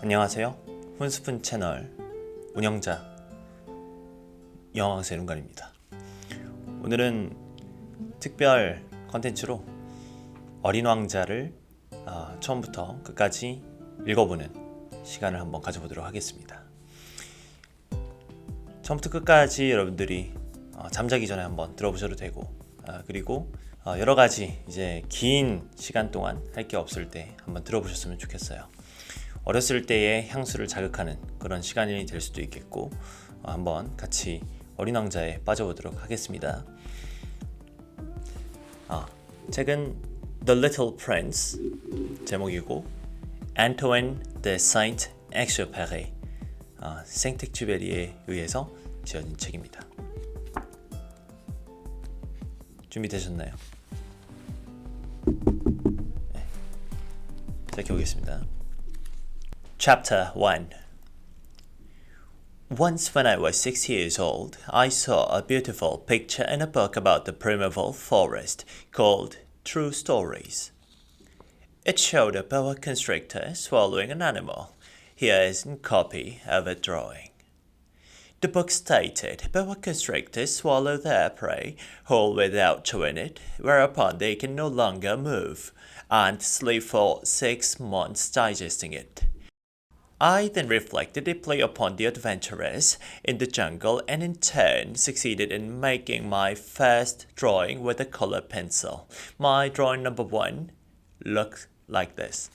안녕하세요. 훈스푼 채널 운영자 영어강사 윤관입니다. 오늘은 특별 컨텐츠로 어린왕자를 처음부터 끝까지 읽어보는 시간을 한번 가져보도록 하겠습니다. 처음부터 끝까지 여러분들이 잠자기 전에 한번 들어보셔도 되고 그리고 여러 가지 이제 긴 시간 동안 할 게 없을 때 한번 들어보셨으면 좋겠어요. 어렸을 때의 향수를 자극하는 그런 시간이 될 수도 있겠고 한번 같이 어린왕자에 빠져보도록 하겠습니다. 책은 The Little Prince 제목이고 Antoine de Saint-Exupéry 생택쥐베리에 의해서 지어진 책입니다. 준비되셨나요? 네. 시작해 보겠습니다. Chapter 1. Once when I was 6 years old, I saw a beautiful picture in a book about the primeval forest called True Stories. It showed a boa constrictor swallowing an animal. Here is a copy of a drawing. The book stated boa constrictors swallow their prey whole without chewing it, whereupon they can no longer move, and sleep for 6 months digesting it. I then reflected deeply upon the adventurers in the jungle and in turn succeeded in making my first drawing with a color pencil. My drawing number 1 looked like this.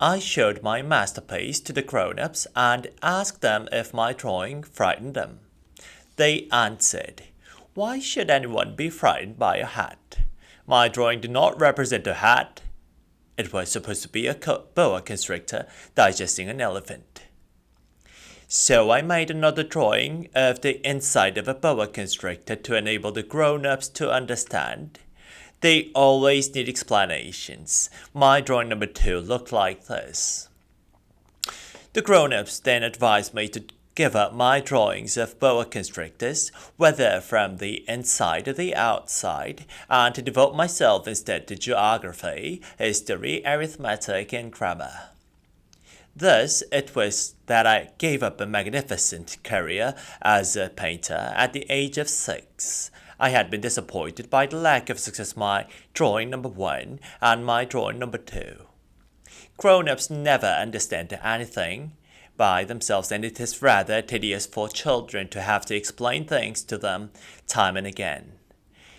I showed my masterpiece to the grown-ups and asked them if my drawing frightened them. They answered, "Why should anyone be frightened by a hat? My drawing did not represent a hat. It was supposed to be a boa constrictor digesting an elephant." So I made another drawing of the inside of a boa constrictor to enable the grown-ups to understand. They always need explanations. My drawing number 2 looked like this. The grown-ups then advised me to give up my drawings of boa constrictors, whether from the inside or the outside, and to devote myself instead to geography, history, arithmetic, and grammar. Thus, it was that I gave up a magnificent career as a painter at the age of 6. I had been disappointed by the lack of success my drawing number 1 and my drawing number 2. Grown-ups never understand anything by themselves, and it is rather tedious for children to have to explain things to them time and again.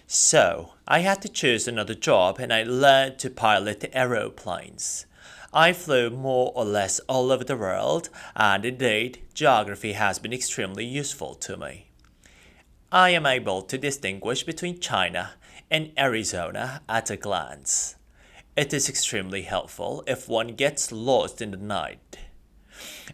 So, I had to choose another job and I learned to pilot aeroplanes. I flew more or less all over the world, and indeed, geography has been extremely useful to me. I am able to distinguish between China and Arizona at a glance. It is extremely helpful if one gets lost in the night.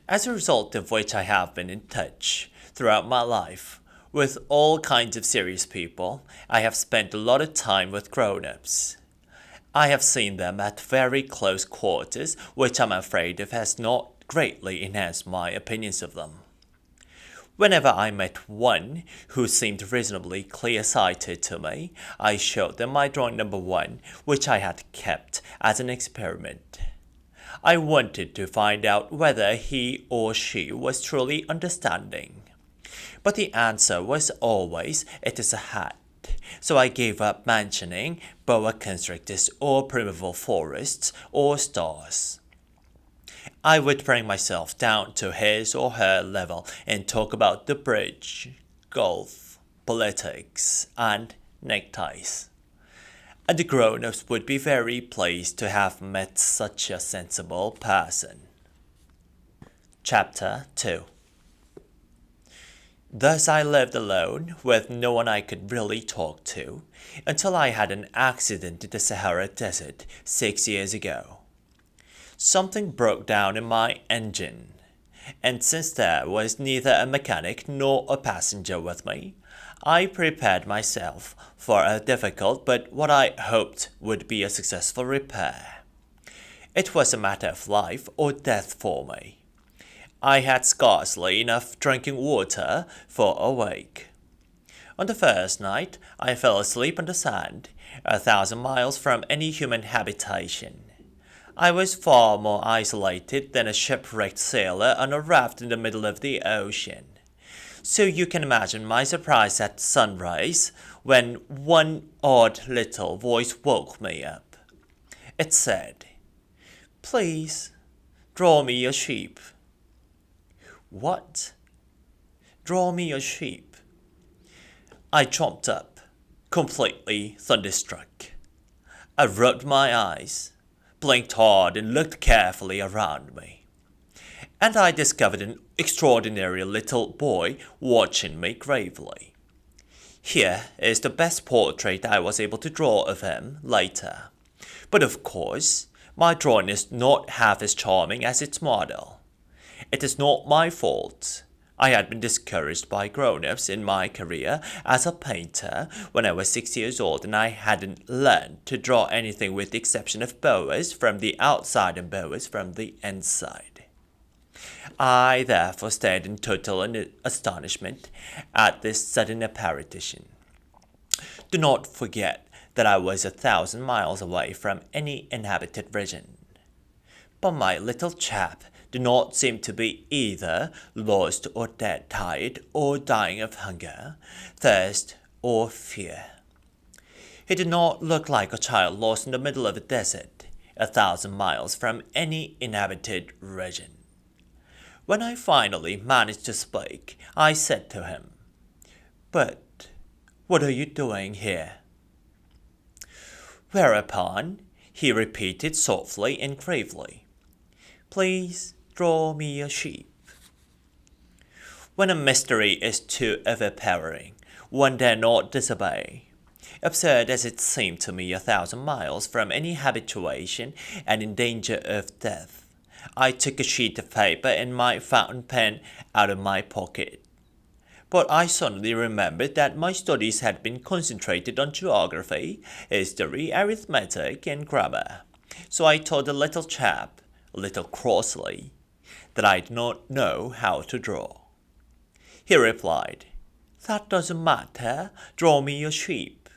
As a result of which I have been in touch throughout my life with all kinds of serious people. I have spent a lot of time with grown-ups. I have seen them at very close quarters, which I'm afraid has not greatly enhanced my opinions of them. Whenever I met one who seemed reasonably clear-sighted to me, I showed them my drawing number 1, which I had kept as an experiment. I wanted to find out whether he or she was truly understanding. But the answer was always, "It is a hat." So I gave up mentioning boa constrictors or primeval forests or stars. I would bring myself down to his or her level and talk about the bridge, golf, politics, and neckties. And the grown-ups would be very pleased to have met such a sensible person. Chapter 2. Thus I lived alone, with no one I could really talk to, until I had an accident in the Sahara Desert 6 years ago. Something broke down in my engine, and since there was neither a mechanic nor a passenger with me, I prepared myself for a difficult but what I hoped would be a successful repair. It was a matter of life or death for me. I had scarcely enough drinking water for a week. On the first night, I fell asleep on the sand, 1,000 miles from any human habitation. I was far more isolated than a shipwrecked sailor on a raft in the middle of the ocean. So you can imagine my surprise at sunrise when one odd little voice woke me up. It said, "Please, draw me a sheep." What? Draw me a sheep? I jumped up, completely thunderstruck. I rubbed my eyes, blinked hard, and looked carefully around me. And I discovered an extraordinary little boy watching me gravely. Here is the best portrait I was able to draw of him later. But of course, my drawing is not half as charming as its model. It is not my fault. I had been discouraged by grown-ups in my career as a painter when I was 6 years old, and I hadn't learned to draw anything with the exception of boas from the outside and boas from the inside. I therefore stared in total astonishment at this sudden apparition. Do not forget that I was 1,000 miles away from any inhabited region. But my little chap did not seem to be either lost or dead tired or dying of hunger, thirst, or fear. He did not look like a child lost in the middle of a desert, 1,000 miles from any inhabited region. When I finally managed to speak, I said to him, "But what are you doing here?" Whereupon he repeated softly and gravely, "Please draw me a sheep." When a mystery is too overpowering, one dare not disobey. Absurd as it seemed to me 1,000 miles from any habituation and in danger of death, I took a sheet of paper and my fountain pen out of my pocket. But I suddenly remembered that my studies had been concentrated on geography, history, arithmetic, and grammar. So I told the little chap, a little crossly, that I did not know how to draw. He replied, "That doesn't matter. Draw me a sheep."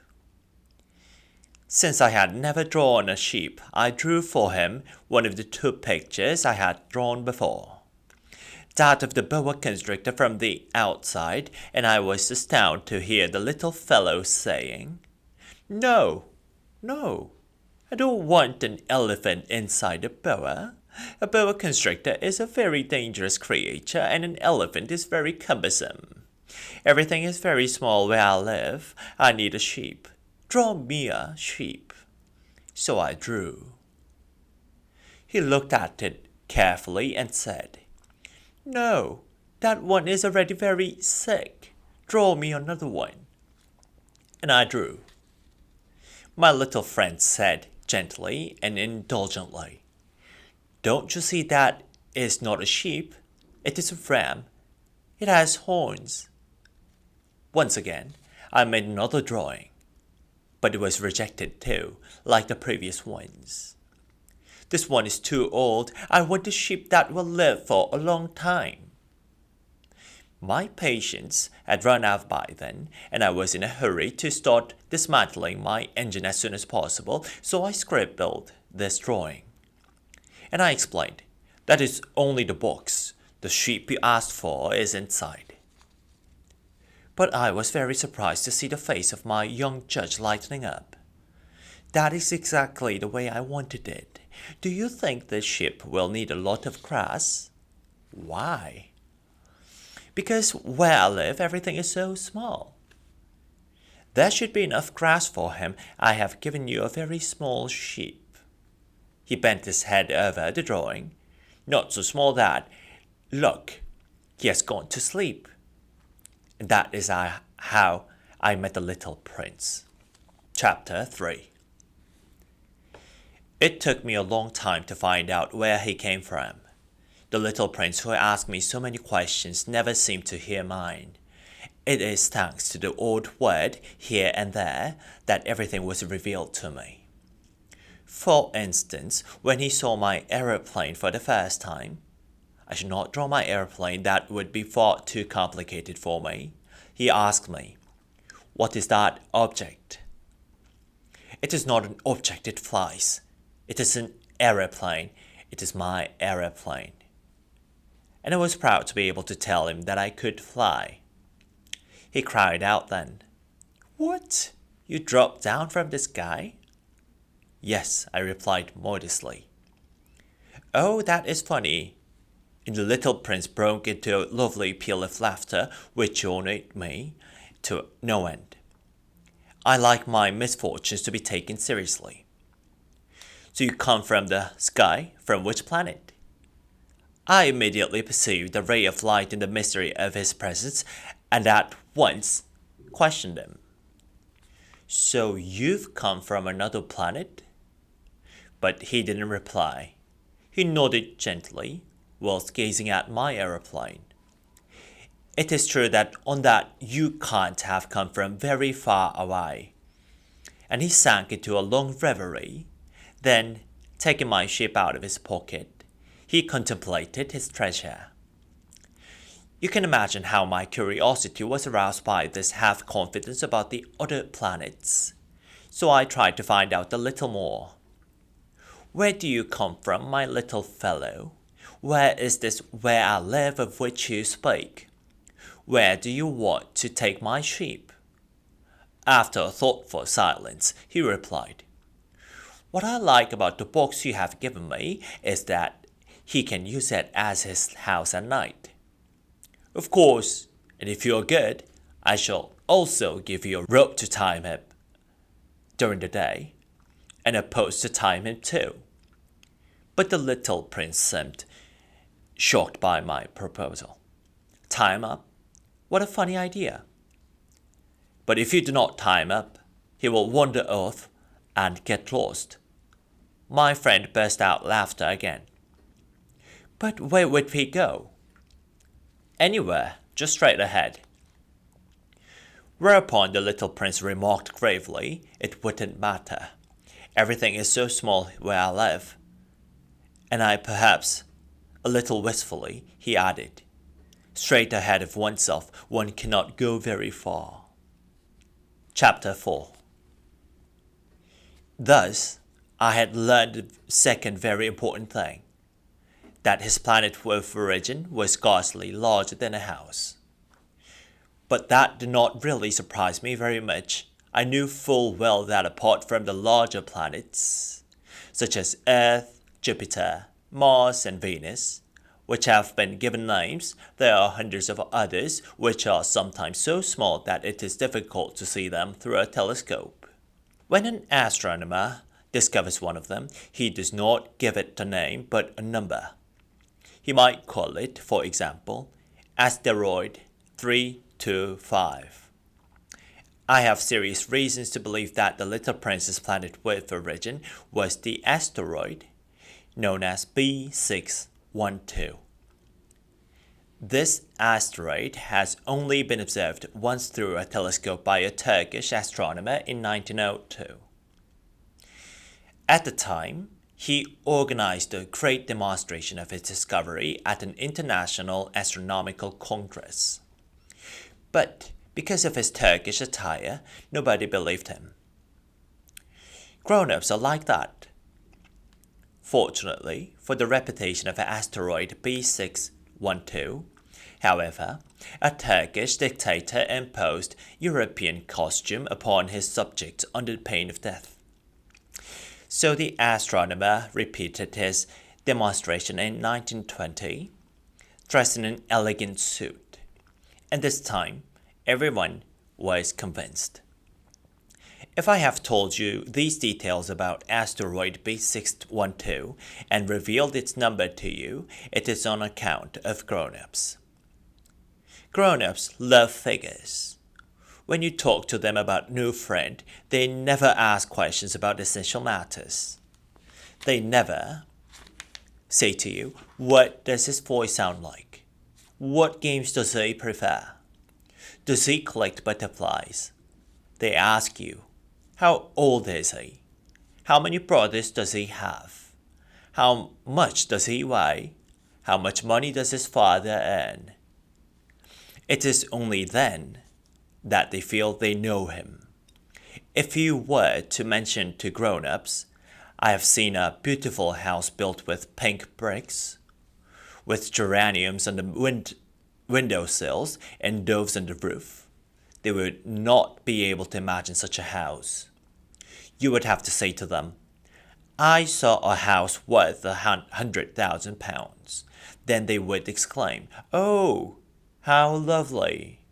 Since I had never drawn a sheep, I drew for him one of the two pictures I had drawn before. That of the boa constrictor from the outside, and I was astounded to hear the little fellow saying, "No, no, I don't want an elephant inside a boa. A boa constrictor is a very dangerous creature, and an elephant is very cumbersome. Everything is very small where I live. I need a sheep. Draw me a sheep." So I drew. He looked at it carefully and said, "No, that one is already very sick. Draw me another one." And I drew. My little friend said gently and indulgently, "Don't you see that is not a sheep? It is a ram. It has horns." Once again, I made another drawing, but it was rejected too, like the previous ones. "This one is too old. I want a sheep that will live for a long time." My patience had run out by then, and I was in a hurry to start dismantling my engine as soon as possible, so I scribbled this drawing. And I explained, "That is only the box. The sheep you asked for is inside." But I was very surprised to see the face of my young judge lightening up. "That is exactly the way I wanted it. Do you think the sheep will need a lot of grass?" "Why?" "Because where I live, everything is so small." "There should be enough grass for him. I have given you a very small sheep." He bent his head over the drawing. "Not so small that, look, he has gone to sleep." And that is how I met the little prince. Chapter 3. It took me a long time to find out where he came from. The little prince who asked me so many questions never seemed to hear mine. It is thanks to the odd word here and there that everything was revealed to me. For instance, when he saw my aeroplane for the first time, I should not draw my aeroplane, that would be far too complicated for me. He asked me, "What is that object?" "It is not an object, it flies. It is an aeroplane. It is my aeroplane. And I was proud to be able to tell him that I could fly. He cried out then, "What? You dropped down from the sky?" "Yes," I replied modestly. "Oh, that is funny." And the little prince broke into a lovely peal of laughter, which honored me to no end. I like my misfortunes to be taken seriously. "So you come from the sky? From which planet?" I immediately perceived the ray of light in the mystery of his presence, and at once questioned him. "So you've come from another planet?" But he didn't reply. He nodded gently, whilst gazing at my aeroplane. "It is true that on that you can't have come from very far away." And he sank into a long reverie. Then, taking my ship out of his pocket, he contemplated his treasure. You can imagine how my curiosity was aroused by this half-confidence about the other planets. So I tried to find out a little more. "Where do you come from, my little fellow? Where is this where I live of which you speak? Where do you want to take my ship?" After a thoughtful silence, he replied, "What I like about the box you have given me is that he can use it as his house at night. Of course, and if you are good, I shall also give you a rope to tie him up during the day, and a post to tie him too." But the little prince seemed shocked by my proposal. "Tie him up? What a funny idea." "But if you do not tie him up, he will wander off and get lost." My friend burst out laughter again. "But where would he go?" "Anywhere, just straight ahead." Whereupon the little prince remarked gravely, "It wouldn't matter. Everything is so small where I live." And I perhaps, a little wistfully, he added, "Straight ahead of oneself, one cannot go very far." Chapter 4. Thus, I had learned the second very important thing, that his planet of origin was scarcely larger than a house. But that did not really surprise me very much. I knew full well that apart from the larger planets, such as Earth, Jupiter, Mars, and Venus, which have been given names, there are hundreds of others which are sometimes so small that it is difficult to see them through a telescope. When an astronomer discovers one of them, he does not give it a name but a number. He might call it, for example, asteroid 325. I have serious reasons to believe that the little prince's planet of origin was the asteroid known as B612. This asteroid has only been observed once through a telescope by a Turkish astronomer in 1902. At the time, he organized a great demonstration of his discovery at an international astronomical congress. But because of his Turkish attire, nobody believed him. Grown-ups are like that. Fortunately for the reputation of asteroid B612, however, a Turkish dictator imposed European costume upon his subjects under pain of death. So the astronomer repeated his demonstration in 1920, dressed in an elegant suit, and this time everyone was convinced. If I have told you these details about asteroid B612 and revealed its number to you, it is on account of grown-ups. Grown-ups love figures. When you talk to them about a new friend, they never ask questions about essential matters. They never say to you, "What does his voice sound like? What games does he prefer? Does he collect butterflies?" They ask you, "How old is he? How many brothers does he have? How much does he weigh? How much money does his father earn?" It is only then that they feel they know him. If you were to mention to grown-ups, I have seen a beautiful house built with pink bricks, with geraniums on the windowsills and doves on the roof. They would not be able to imagine such a house. You would have to say to them, I saw a house worth £100,000. Then they would exclaim, Oh, how lovely.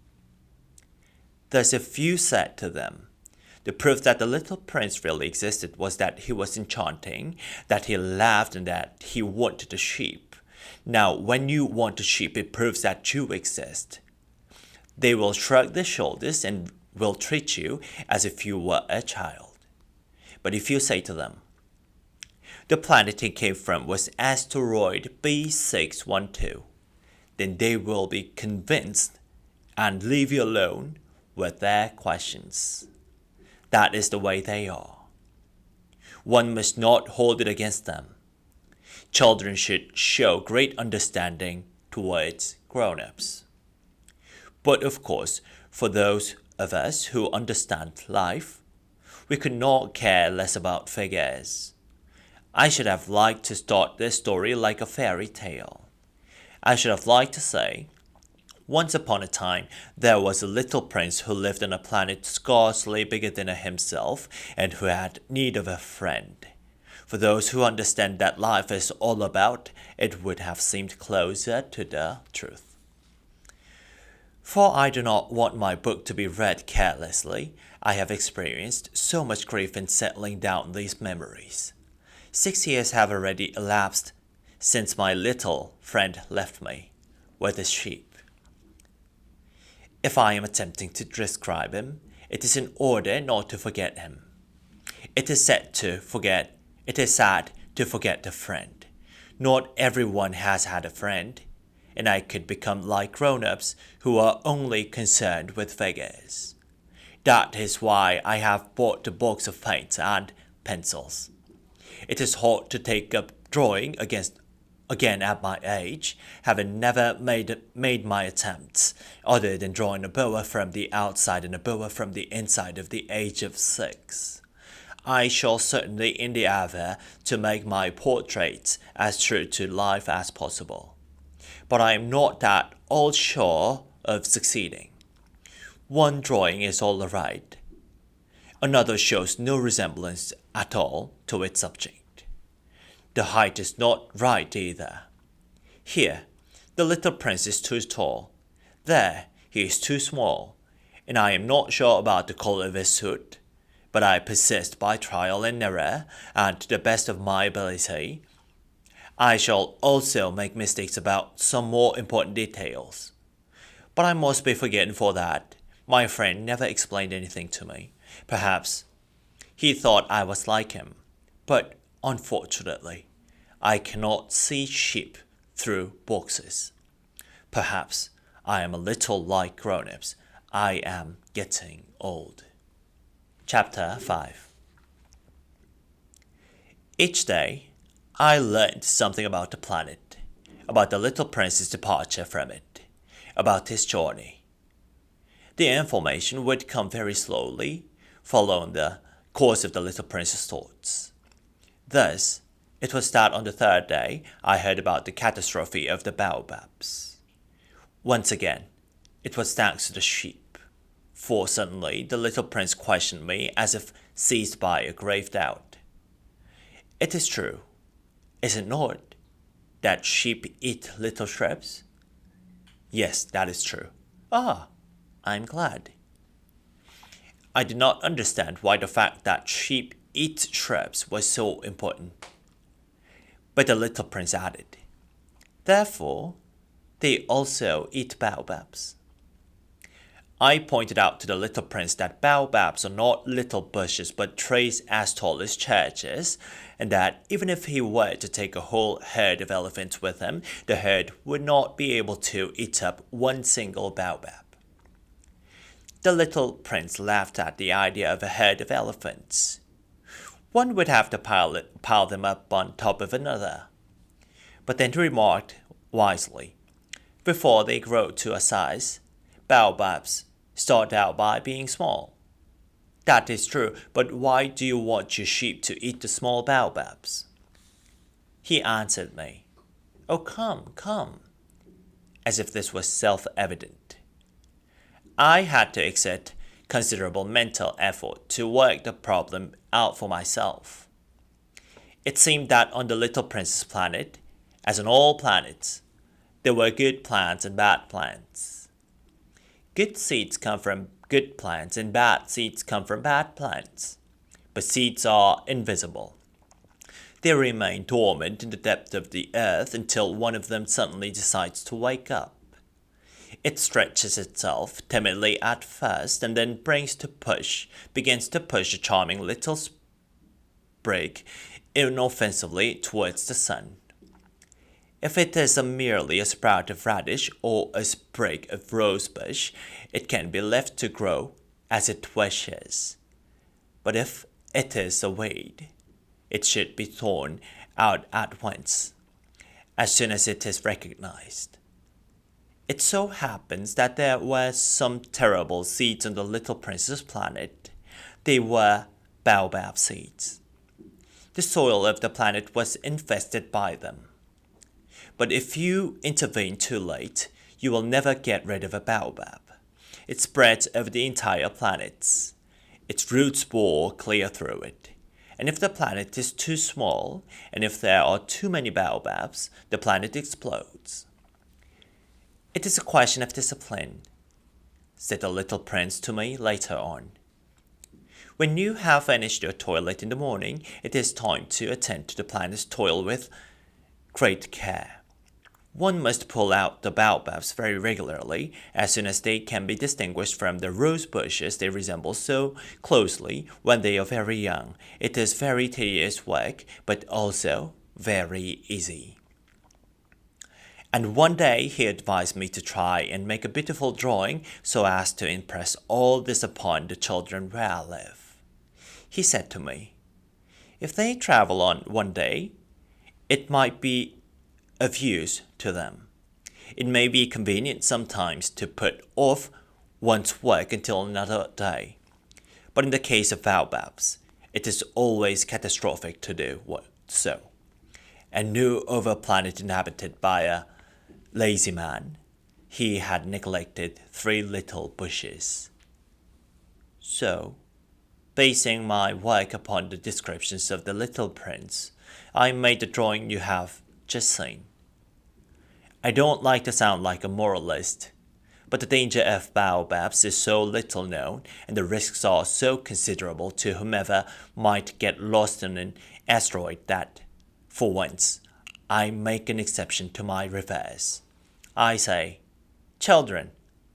Thus if you said to them, the proof that the little prince really existed was that he was enchanting, that he laughed, and that he wanted a sheep. Now, when you want a sheep, it proves that you exist. They will shrug their shoulders and will treat you as if you were a child. But if you say to them, the planet he came from was asteroid B612, then they will be convinced and leave you alone with their questions. That is the way they are. One must not hold it against them. Children should show great understanding towards grown-ups. But of course, for those of us who understand life, we could not care less about figures. I should have liked to start this story like a fairy tale. I should have liked to say, once upon a time, there was a little prince who lived on a planet scarcely bigger than himself and who had need of a friend. For those who understand that life is all about, it would have seemed closer to the truth. For I do not want my book to be read carelessly. I have experienced so much grief in settling down these memories. 6 years have already elapsed since my little friend left me with his sheep. If I am attempting to describe him, it is in order not to forget him. It is sad to forget a friend. Not everyone has had a friend, and I could become like grown-ups who are only concerned with figures. That is why I have bought a box of paints and pencils. It is hard to take up drawing again at my age, having never made my attempts, other than drawing a boa from the outside and a boa from the inside of the age of 6. I shall certainly endeavour to make my portraits as true to life as possible. But I am not at all sure of succeeding. One drawing is all right. Another shows no resemblance at all to its subject. The height is not right either. Here, the little prince is too tall. There, he is too small. And I am not sure about the color of his suit. But I persist by trial and error, and to the best of my ability. I shall also make mistakes about some more important details. But I must be forgiven for that. My friend never explained anything to me. Perhaps he thought I was like him. But unfortunately, I cannot see sheep through boxes. Perhaps I am a little like grown-ups. I am getting old. Chapter 5. Each day, I learned something about the planet, about the little prince's departure from it, about his journey. The information would come very slowly, following the course of the little prince's thoughts. Thus, it was that on the 3rd day I heard about the catastrophe of the Baobabs. Once again, it was thanks to the sheep, for suddenly the little prince questioned me as if seized by a grave doubt. It is true, is it not, that sheep eat little shrubs? Yes, that is true. Ah, I'm glad. I did not understand why the fact that sheep eat shrubs was so important. But the little prince added, therefore, they also eat baobabs. I pointed out to the little prince that baobabs are not little bushes but trees as tall as churches, and that even if he were to take a whole herd of elephants with him, the herd would not be able to eat up one single baobab. The little prince laughed at the idea of a herd of elephants. One would have to pile them up on top of another. But then he remarked wisely, before they grow to a size, baobabs start out by being small. That is true, but why do you want your sheep to eat the small baobabs? He answered me, "Oh, come, come," as if this was self-evident. I had to exert considerable mental effort to work the problem out for myself. It seemed that on the Little Prince's planet, as on all planets, there were good plants and bad plants. Good seeds come from good plants and bad seeds come from bad plants. But seeds are invisible. They remain dormant in the depth of the earth until one of them suddenly decides to wake up. It stretches itself timidly at first and then begins to push a charming little sprig inoffensively towards the sun. If it is merely a sprout of radish or a sprig of rosebush, it can be left to grow as it wishes. But if it is a weed, it should be torn out at once, as soon as it is recognized. It so happens that there were some terrible seeds on the Little Prince's planet. They were Baobab seeds. The soil of the planet was infested by them. But if you intervene too late, you will never get rid of a baobab. It spreads over the entire planet. Its roots bore clear through it. And if the planet is too small, and if there are too many baobabs, the planet explodes. It is a question of discipline, said the little prince to me later on. When you have finished your toilet in the morning, it is time to attend to the planet's toil with great care. One must pull out the baobabs very regularly, as soon as they can be distinguished from the rose bushes they resemble so closely when they are very young. It is very tedious work, but also very easy. And one day he advised me to try and make a beautiful drawing so as to impress all this upon the children where I live. He said to me, "If they travel on one day, it might be of use to them. It may be convenient sometimes to put off one's work until another day. But in the case of baobabs, it is always catastrophic to do so. And knew of a planet inhabited by a lazy man, he had neglected 3 little bushes." So, basing my work upon the descriptions of the little prince, I made the drawing you have just seen. I don't like to sound like a moralist, but the danger of baobabs is so little known and the risks are so considerable to whomever might get lost in an asteroid that, for once, I make an exception to my reverse. I say, "Children,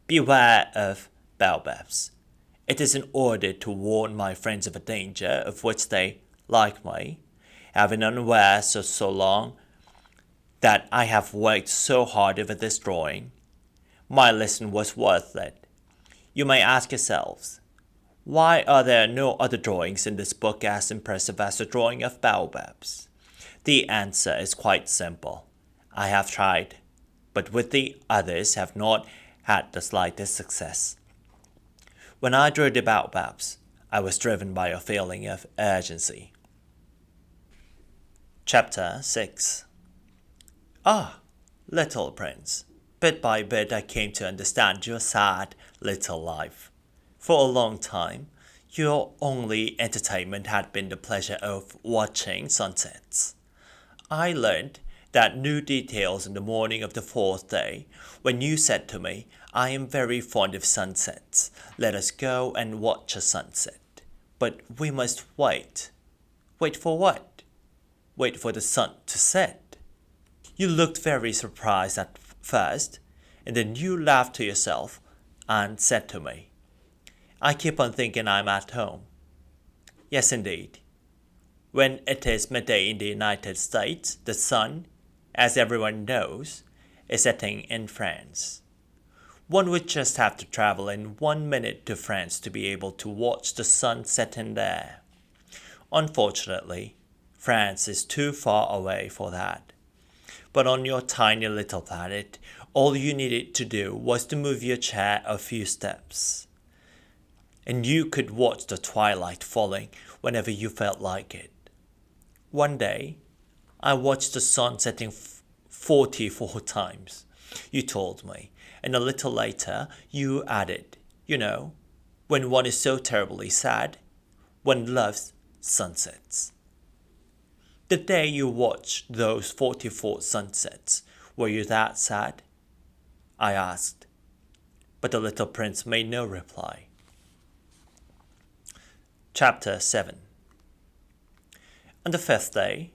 beware of baobabs." It is in order to warn my friends of a danger of which they, like me, have been unaware so long that I have worked so hard over this drawing. My lesson was worth it. You may ask yourselves, why are there no other drawings in this book as impressive as the drawing of baobabs? The answer is quite simple. I have tried, but with the others have not had the slightest success. When I drew the baobabs, I was driven by a feeling of urgency. Chapter 6. "Ah, little prince, bit by bit I came to understand your sad little life. For a long time, your only entertainment had been the pleasure of watching sunsets. I learned that new details in the morning of the 4th day, when you said to me, 'I am very fond of sunsets. Let us go and watch a sunset. But we must wait.' Wait for what? Wait for the sun to set. You looked very surprised at first, and then you laughed to yourself and said to me, 'I keep on thinking I'm at home.' Yes, indeed. When it is midday in the United States, the sun, as everyone knows, is setting in France. One would just have to travel in 1 minute to France to be able to watch the sun setting there. Unfortunately, France is too far away for that. But on your tiny little planet, all you needed to do was to move your chair a few steps. and you could watch the twilight falling whenever you felt like it. One day, I watched the sun setting 44 times, you told me, and a little later you added, when one is so terribly sad, one loves sunsets. The day you watched those 44 sunsets, were you that sad? I asked, but the little prince made no reply. Chapter 7. On the fifth day,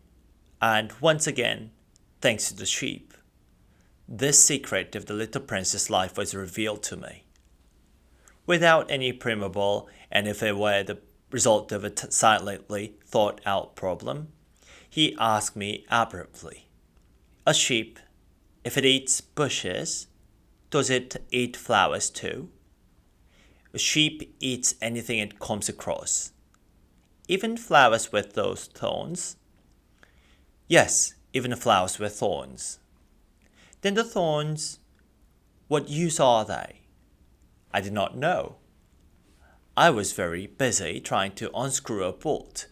and once again, thanks to the sheep, this secret of the little prince's life was revealed to me. Without any preamble, and if it were the result of a silently thought-out problem, he asked me abruptly, a sheep, if it eats bushes, does it eat flowers too? A sheep eats anything it comes across, even flowers with those thorns? Yes, even flowers with thorns. Then the thorns, what use are they? I did not know. I was very busy trying to unscrew a bolt,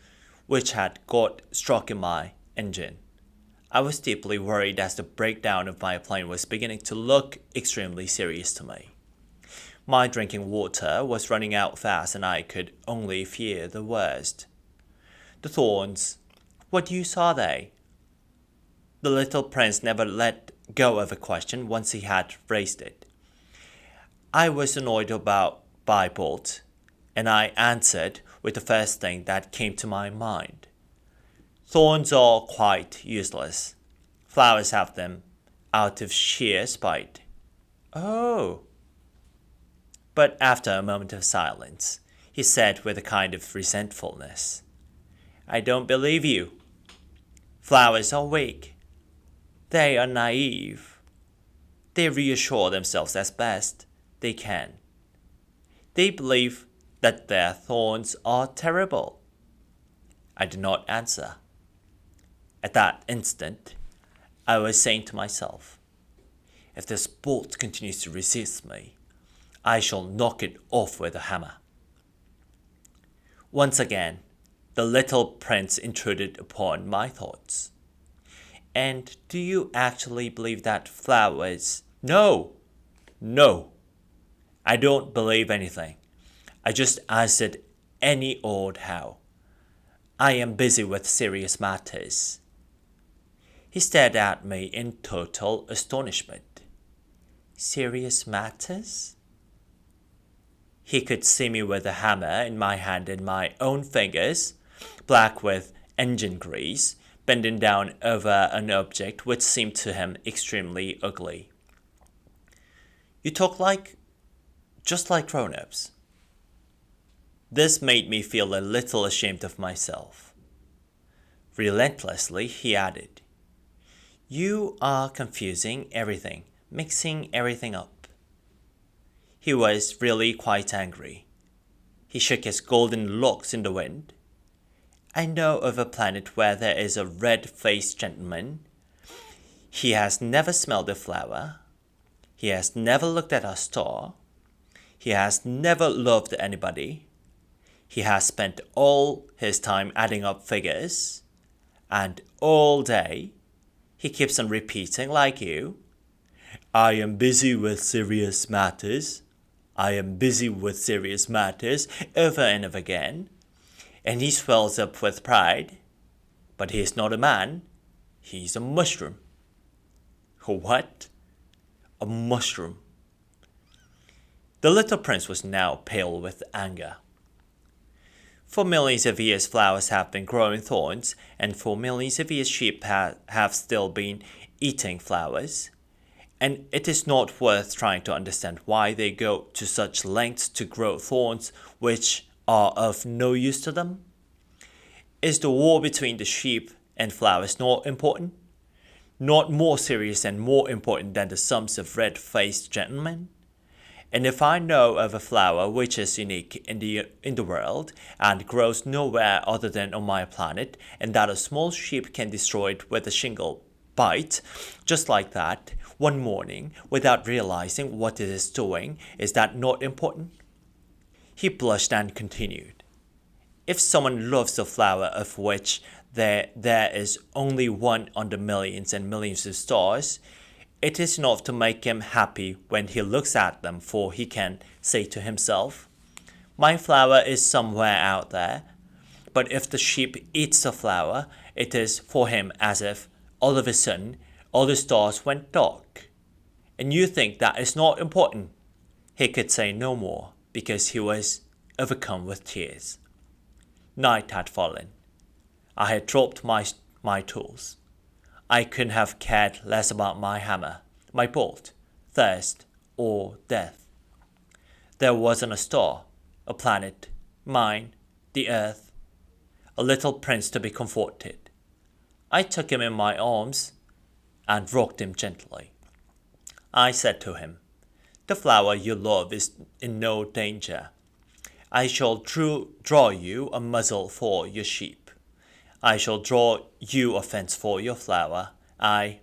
which had got stuck in my engine. I was deeply worried as the breakdown of my plane was beginning to look extremely serious to me. My drinking water was running out fast and I could only fear the worst. The thorns, what use are they? The little prince never let go of a question once he had raised it. I was annoyed by bolt, and I answered with the first thing that came to my mind. Thorns are quite useless. Flowers have them out of sheer spite. Oh. But after a moment of silence, he said with a kind of resentfulness, I don't believe you. Flowers are weak. They are naive. They reassure themselves as best they can. They believe that their thorns are terrible. I did not answer. At that instant, I was saying to myself, if this bolt continues to resist me, I shall knock it off with a hammer. Once again, the little prince intruded upon my thoughts. And do you actually believe that flowers... No! I don't believe anything. I just answered any old how. I am busy with serious matters. He stared at me in total astonishment. Serious matters? He could see me with a hammer in my hand and my own fingers, black with engine grease, bending down over an object which seemed to him extremely ugly. You talk just like grown-ups. This made me feel a little ashamed of myself. Relentlessly, he added, You are confusing everything, mixing everything up. He was really quite angry. He shook his golden locks in the wind. I know of a planet where there is a red-faced gentleman. He has never smelled a flower. He has never looked at a star. He has never loved anybody. He has spent all his time adding up figures. And all day, he keeps on repeating like you, I am busy with serious matters. I am busy with serious matters over and over again. And he swells up with pride. But he is not a man. He's a mushroom. What? A mushroom. The little prince was now pale with anger. For millions of years flowers have been growing thorns, and for millions of years sheep have still been eating flowers. And it is not worth trying to understand why they go to such lengths to grow thorns which are of no use to them. Is the war between the sheep and flowers not important? Not more serious and more important than the sums of red-faced gentlemen? And if I know of a flower which is unique in the world and grows nowhere other than on my planet, and that a small sheep can destroy it with a single bite, just like that, one morning, without realizing what it is doing, is that not important? He blushed and continued, "If someone loves a flower of which there is only one on the millions and millions of stars, it is enough to make him happy when he looks at them, for he can say to himself, 'My flower is somewhere out there.' But if the sheep eats the flower, it is for him as if, all of a sudden, all the stars went dark. And you think that is not important." He could say no more, because he was overcome with tears. Night had fallen. I had dropped my tools. I couldn't have cared less about my hammer, my bolt, thirst, or death. There wasn't a star, a planet, mine, the earth, a little prince to be comforted. I took him in my arms and rocked him gently. I said to him, "The flower you love is in no danger. I shall draw you a muzzle for your sheep. I shall draw you a fence for your flower. I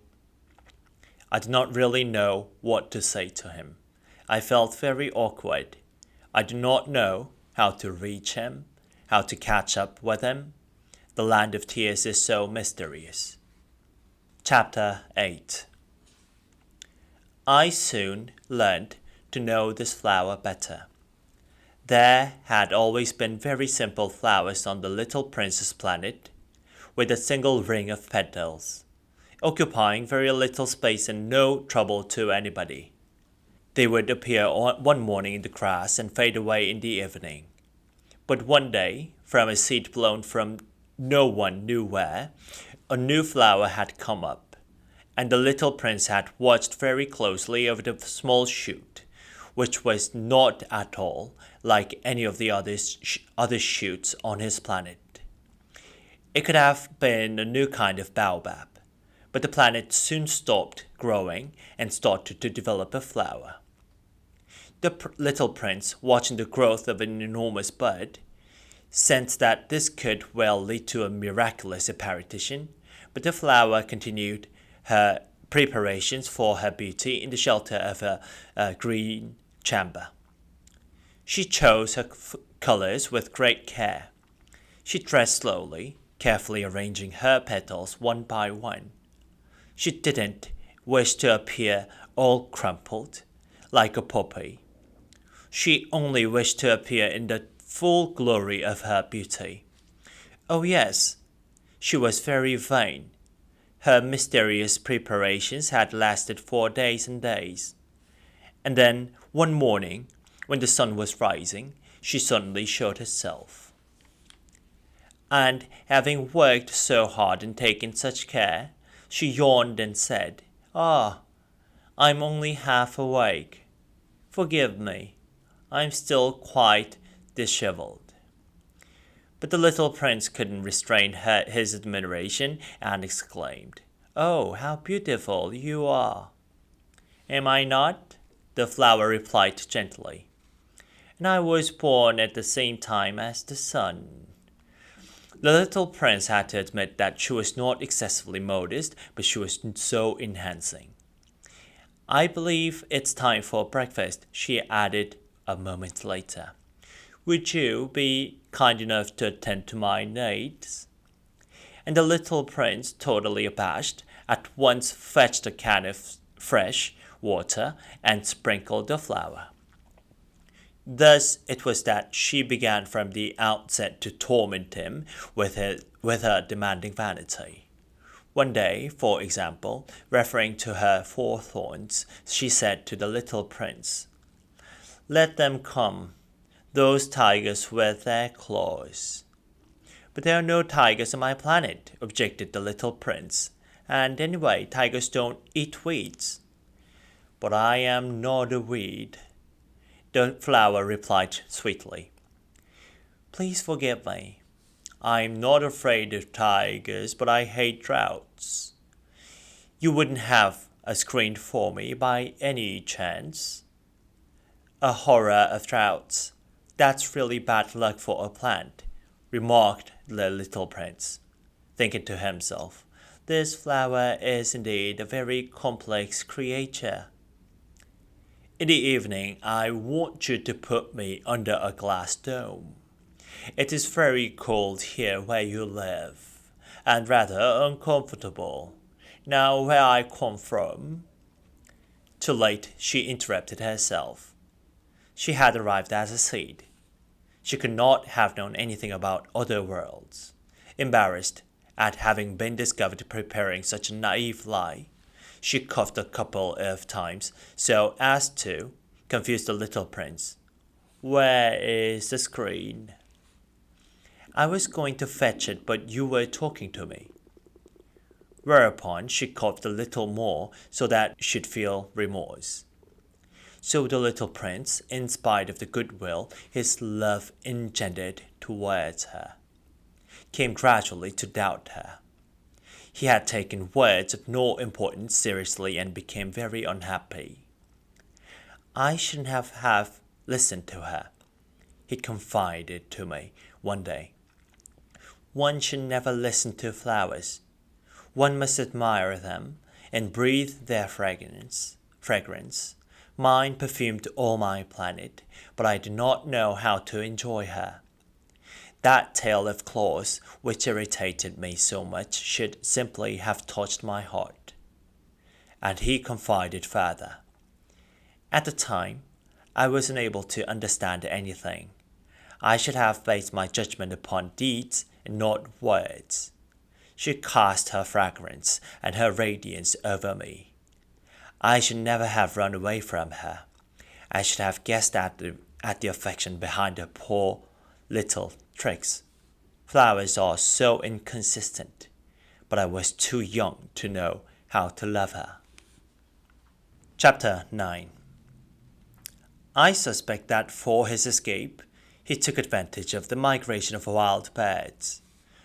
did not really know what to say to him. I felt very awkward. I did not know how to reach him, how to catch up with him. The land of tears is so mysterious." Chapter 8. I soon learned to know this flower better. There had always been very simple flowers on the little prince's planet, with a single ring of petals, occupying very little space and no trouble to anybody. They would appear one morning in the grass and fade away in the evening. But one day, from a seed blown from no one knew where, a new flower had come up, and the little prince had watched very closely over the small shoot, which was not at all like any of the other shoots on his planet. It could have been a new kind of baobab, but the planet soon stopped growing and started to develop a flower. The little prince, watching the growth of an enormous bud, sensed that this could well lead to a miraculous apparition, but the flower continued her preparations for her beauty in the shelter of a green chamber. She chose her colors with great care. She dressed slowly, carefully arranging her petals one by one. She didn't wish to appear all crumpled, like a poppy. She only wished to appear in the full glory of her beauty. Oh yes, she was very vain. Her mysterious preparations had lasted 4 days and days. And then, one morning, when the sun was rising, she suddenly showed herself. And having worked so hard and taken such care, she yawned and said, "Ah, I'm only half awake. Forgive me. I'm still quite disheveled." But the little prince couldn't restrain his admiration and exclaimed, "Oh, how beautiful you are!" "Am I not?" the flower replied gently. "And I was born at the same time as the sun." The little prince had to admit that she was not excessively modest, but she was so enhancing. "I believe it's time for breakfast," she added a moment later. "Would you be kind enough to attend to my needs?" And the little prince, totally abashed, at once fetched a can of fresh water and sprinkled the flower. Thus it was that she began from the outset to torment him with her demanding vanity. One day, for example, referring to her 4 thorns, she said to the little prince, "Let them come, those tigers with their claws." "But there are no tigers on my planet," objected the little prince, "and anyway, tigers don't eat weeds." "But I am not a weed," the flower replied sweetly. "Please forgive me. I'm not afraid of tigers, but I hate droughts. You wouldn't have a screen for me by any chance?" "A horror of droughts. That's really bad luck for a plant," remarked the little prince, thinking to himself, "This flower is indeed a very complex creature." In the evening, I want you to put me under a glass dome. It is very cold here where you live, and rather uncomfortable. Now, where I come from—" Too late, she interrupted herself. She had arrived as a seed. She could not have known anything about other worlds. Embarrassed at having been discovered preparing such a naive lie, she coughed a couple of times so as to confuse the little prince. "Where is the screen?" "I was going to fetch it, but you were talking to me." Whereupon she coughed a little more so that she'd feel remorse. So the little prince, in spite of the goodwill his love engendered towards her, came gradually to doubt her. He had taken words of no importance seriously and became very unhappy. "I shouldn't have listened to her," he confided to me one day. "One should never listen to flowers. One must admire them and breathe their fragrance. Mine perfumed all my planet, but I did not know how to enjoy her. That tail of claws, which irritated me so much, should simply have touched my heart." And he confided further. "At the time, I wasn't able to understand anything. I should have based my judgment upon deeds and not words. She cast her fragrance and her radiance over me. I should never have run away from her. I should have guessed at the affection behind her poor little tricks. Flowers are so inconsistent, but I was too young to know how to love her." Chapter 9. I suspect that for his escape, he took advantage of the migration of wild birds.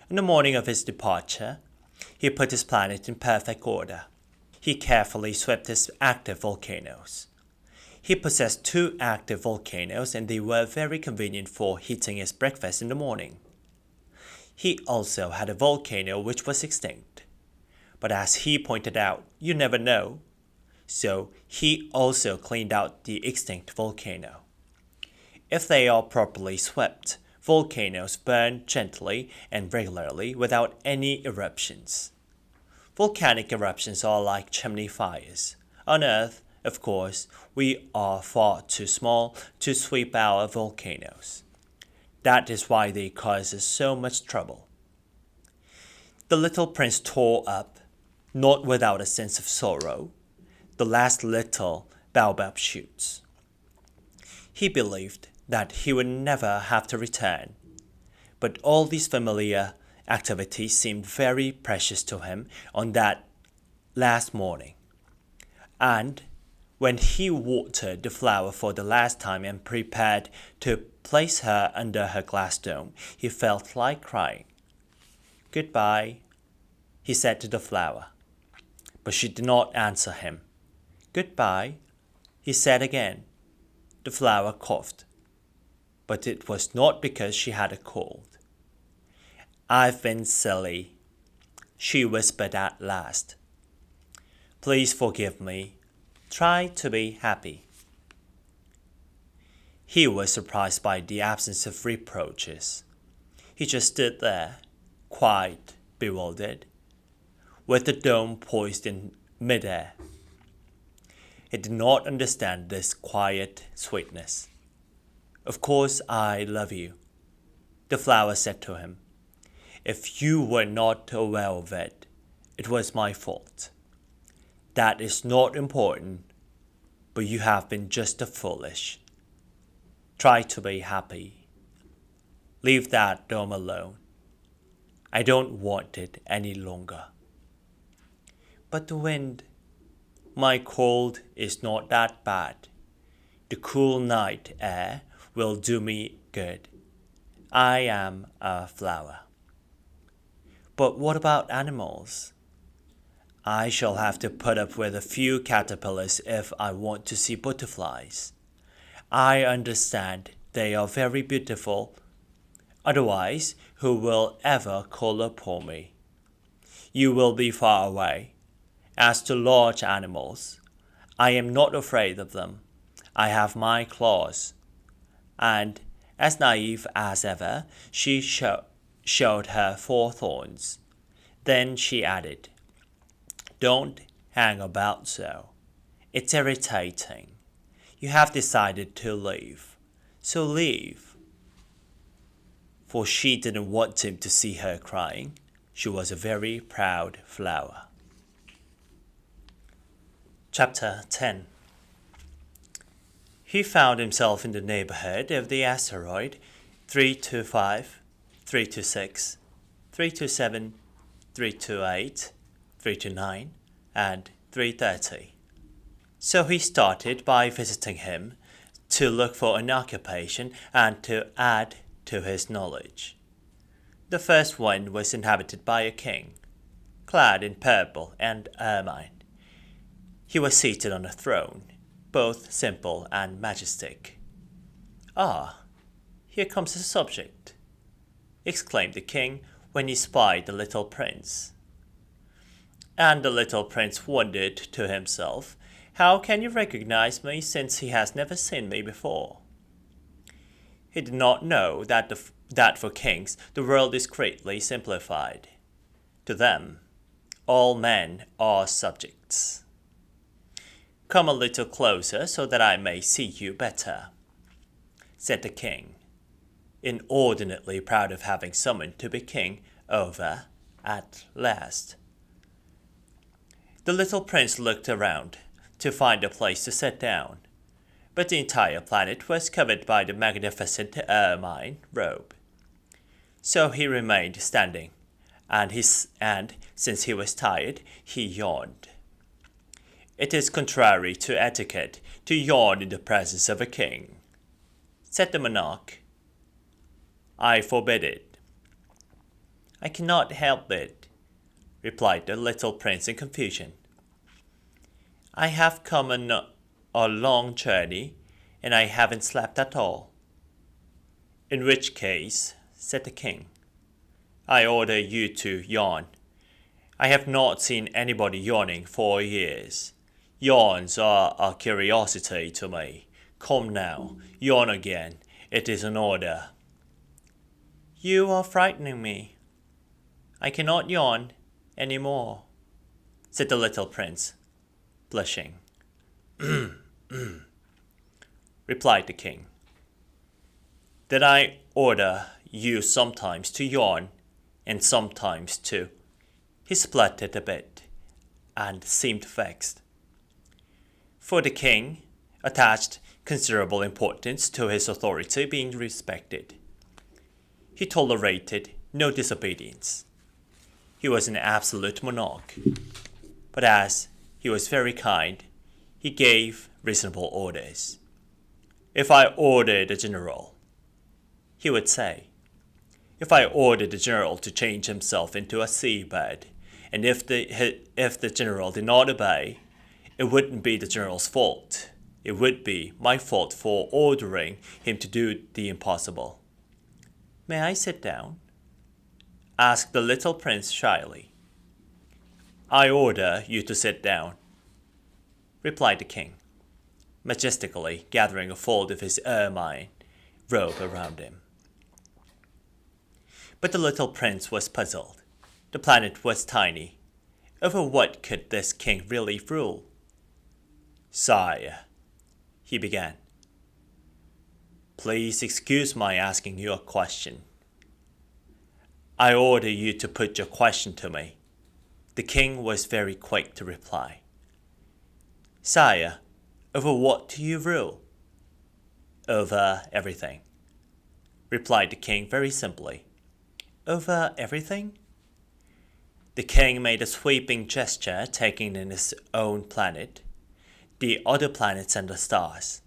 On the morning of his departure, he put his planet in perfect order. He carefully swept his active volcanoes. He possessed 2 active volcanoes, and they were very convenient for heating his breakfast in the morning. He also had a volcano which was extinct. But as he pointed out, you never know. So he also cleaned out the extinct volcano. If they are properly swept, volcanoes burn gently and regularly without any eruptions. Volcanic eruptions are like chimney fires. On Earth, of course, we are far too small to sweep our volcanoes. That is why they cause us so much trouble. The little prince tore up, not without a sense of sorrow, the last little baobab shoots. He believed that he would never have to return, but all these familiar activities seemed very precious to him on that last morning. And when he watered the flower for the last time and prepared to place her under her glass dome, he felt like crying. "Goodbye," he said to the flower. But she did not answer him. "Goodbye," he said again. The flower coughed. But it was not because she had a cold. "I've been silly," she whispered at last. "Please forgive me. Try to be happy." He was surprised by the absence of reproaches. He just stood there, quite bewildered, with the dome poised in midair. He did not understand this quiet sweetness. "Of course I love you," the flower said to him. "If you were not aware of it, it was my fault. That is not important, but you have been just as foolish. Try to be happy. Leave that dome alone. I don't want it any longer." "But the wind—" "My cold is not that bad. The cool night air will do me good. I am a flower." "But what about animals?" "I shall have to put up with a few caterpillars if I want to see butterflies. I understand they are very beautiful. Otherwise, who will ever call upon me? You will be far away. As to large animals, I am not afraid of them. I have my claws. And, as naive as ever, she showed her 4 thorns. Then she added, "Don't hang about so. It's irritating. You have decided to leave, so leave." For she didn't want him to see her crying. She was a very proud flower. Chapter 10. He found himself in the neighborhood of the asteroid 325, 326, 327, 328, 329, and 330. So he started by visiting him to look for an occupation and to add to his knowledge. The first one was inhabited by a king, clad in purple and ermine. He was seated on a throne, both simple and majestic. "Ah, here comes the subject," exclaimed the king when he spied the little prince. And the little prince wondered to himself, "How can you recognize me, since he has never seen me before?" He did not know that for kings the world is greatly simplified. To them, all men are subjects. "Come a little closer so that I may see you better," said the king, inordinately proud of having summoned to be king over at last. The little prince looked around to find a place to sit down, but the entire planet was covered by the magnificent ermine robe. So he remained standing, and since he was tired, he yawned. "It is contrary to etiquette to yawn in the presence of a king," said the monarch. "I forbid it." "I cannot help it," replied the little prince in confusion. "I have come a long journey, and I haven't slept at all." "In which case," said the king, "I order you to yawn. I have not seen anybody yawning for years. Yawns are a curiosity to me. Come now, yawn again. It is an order." "You are frightening me. I cannot yawn any more," said the little prince, blushing. Replied the king. "Then I order you sometimes to yawn, and sometimes to—" He spluttered a bit, and seemed vexed. For the king attached considerable importance to his authority being respected. He tolerated no disobedience. He was an absolute monarch. But as he was very kind, he gave reasonable orders. "If I ordered the general," he would say, "if I ordered the general to change himself into a seabird, and if the general did not obey, it wouldn't be the general's fault. It would be my fault for ordering him to do the impossible." "May I sit down?" asked the little prince shyly. "I order you to sit down," replied the king, majestically gathering a fold of his ermine robe around him. But the little prince was puzzled. The planet was tiny. Over what could this king really rule? "Sire," he began, "please excuse my asking you a question." "I order you to put your question to me." The king was very quick to reply. "Sire, over what do you rule?" "Over everything," replied the king very simply. "Over everything?" The king made a sweeping gesture, taking in his own planet, the other planets and the stars.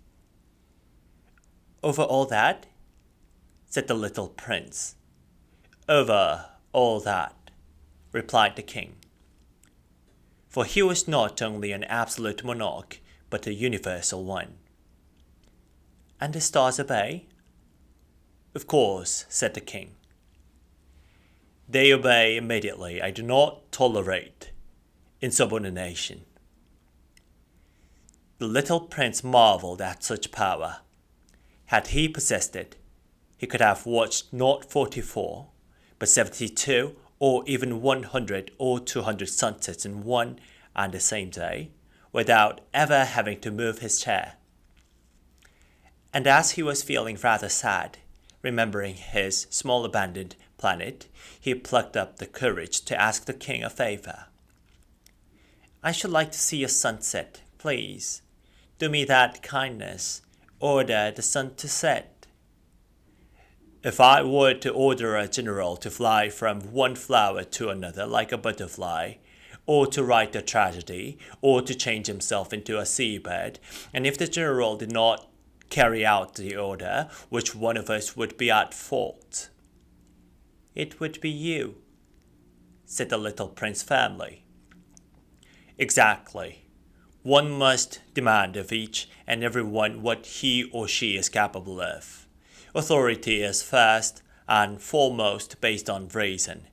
"Over all that?" said the little prince. "Over all that," replied the king. For he was not only an absolute monarch, but a universal one. "And the stars obey?" "Of course," said the king. "They obey immediately. I do not tolerate insubordination." The little prince marveled at such power. Had he possessed it, he could have watched not 44, but 72 or even 100 or 200 sunsets in one and the same day, without ever having to move his chair. And as he was feeling rather sad, remembering his small abandoned planet, he plucked up the courage to ask the king a favor. "I should like to see a sunset, please. Do me that kindness. Order the sun to set." "If I were to order a general to fly from one flower to another like a butterfly, or to write a tragedy, or to change himself into a seabird, and if the general did not carry out the order, which one of us would be at fault?" "It would be you," said the little prince firmly. "Exactly. One must demand of each and every one what he or she is capable of. Authority is first and foremost based on reason.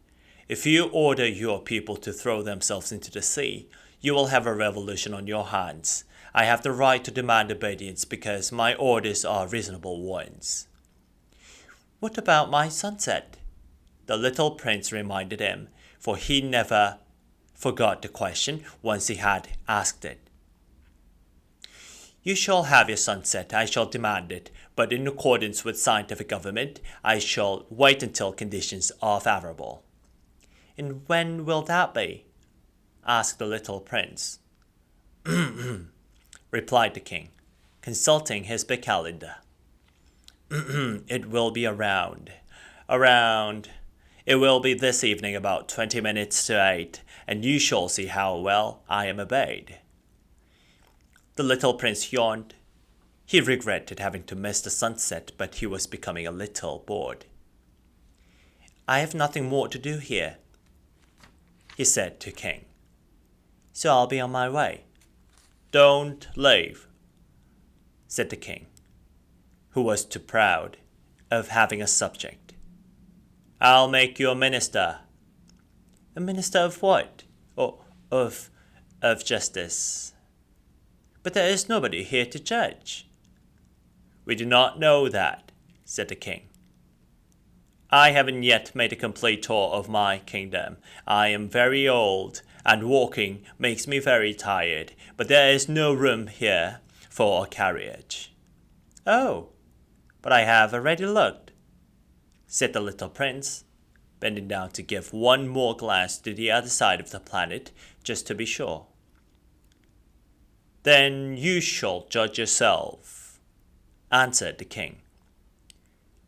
If you order your people to throw themselves into the sea, you will have a revolution on your hands. I have the right to demand obedience because my orders are reasonable ones." "What about my sunset?" the little prince reminded him, for he never forgot the question once he had asked it. "You shall have your sunset. I shall demand it, but in accordance with scientific government, I shall wait until conditions are favorable." "And when will that be?" asked the little prince. Replied the king, consulting his big calendar. "It will be around. It will be this evening about 20 minutes to 8, and you shall see how well I am obeyed." The little prince yawned. He regretted having to miss the sunset, but he was becoming a little bored. "I have nothing more to do here," he said to King, "so I'll be on my way." "Don't leave," said the king, who was too proud of having a subject. "I'll make you a minister." "A minister of what?" "Oh, of justice." "But there is nobody here to judge." "We do not know that," said the king. "I haven't yet made a complete tour of my kingdom. I am very old, and walking makes me very tired, but there is no room here for a carriage." "Oh, but I have already looked," said the little prince, bending down to give one more glance to the other side of the planet, just to be sure. "Then you shall judge yourself," answered the king.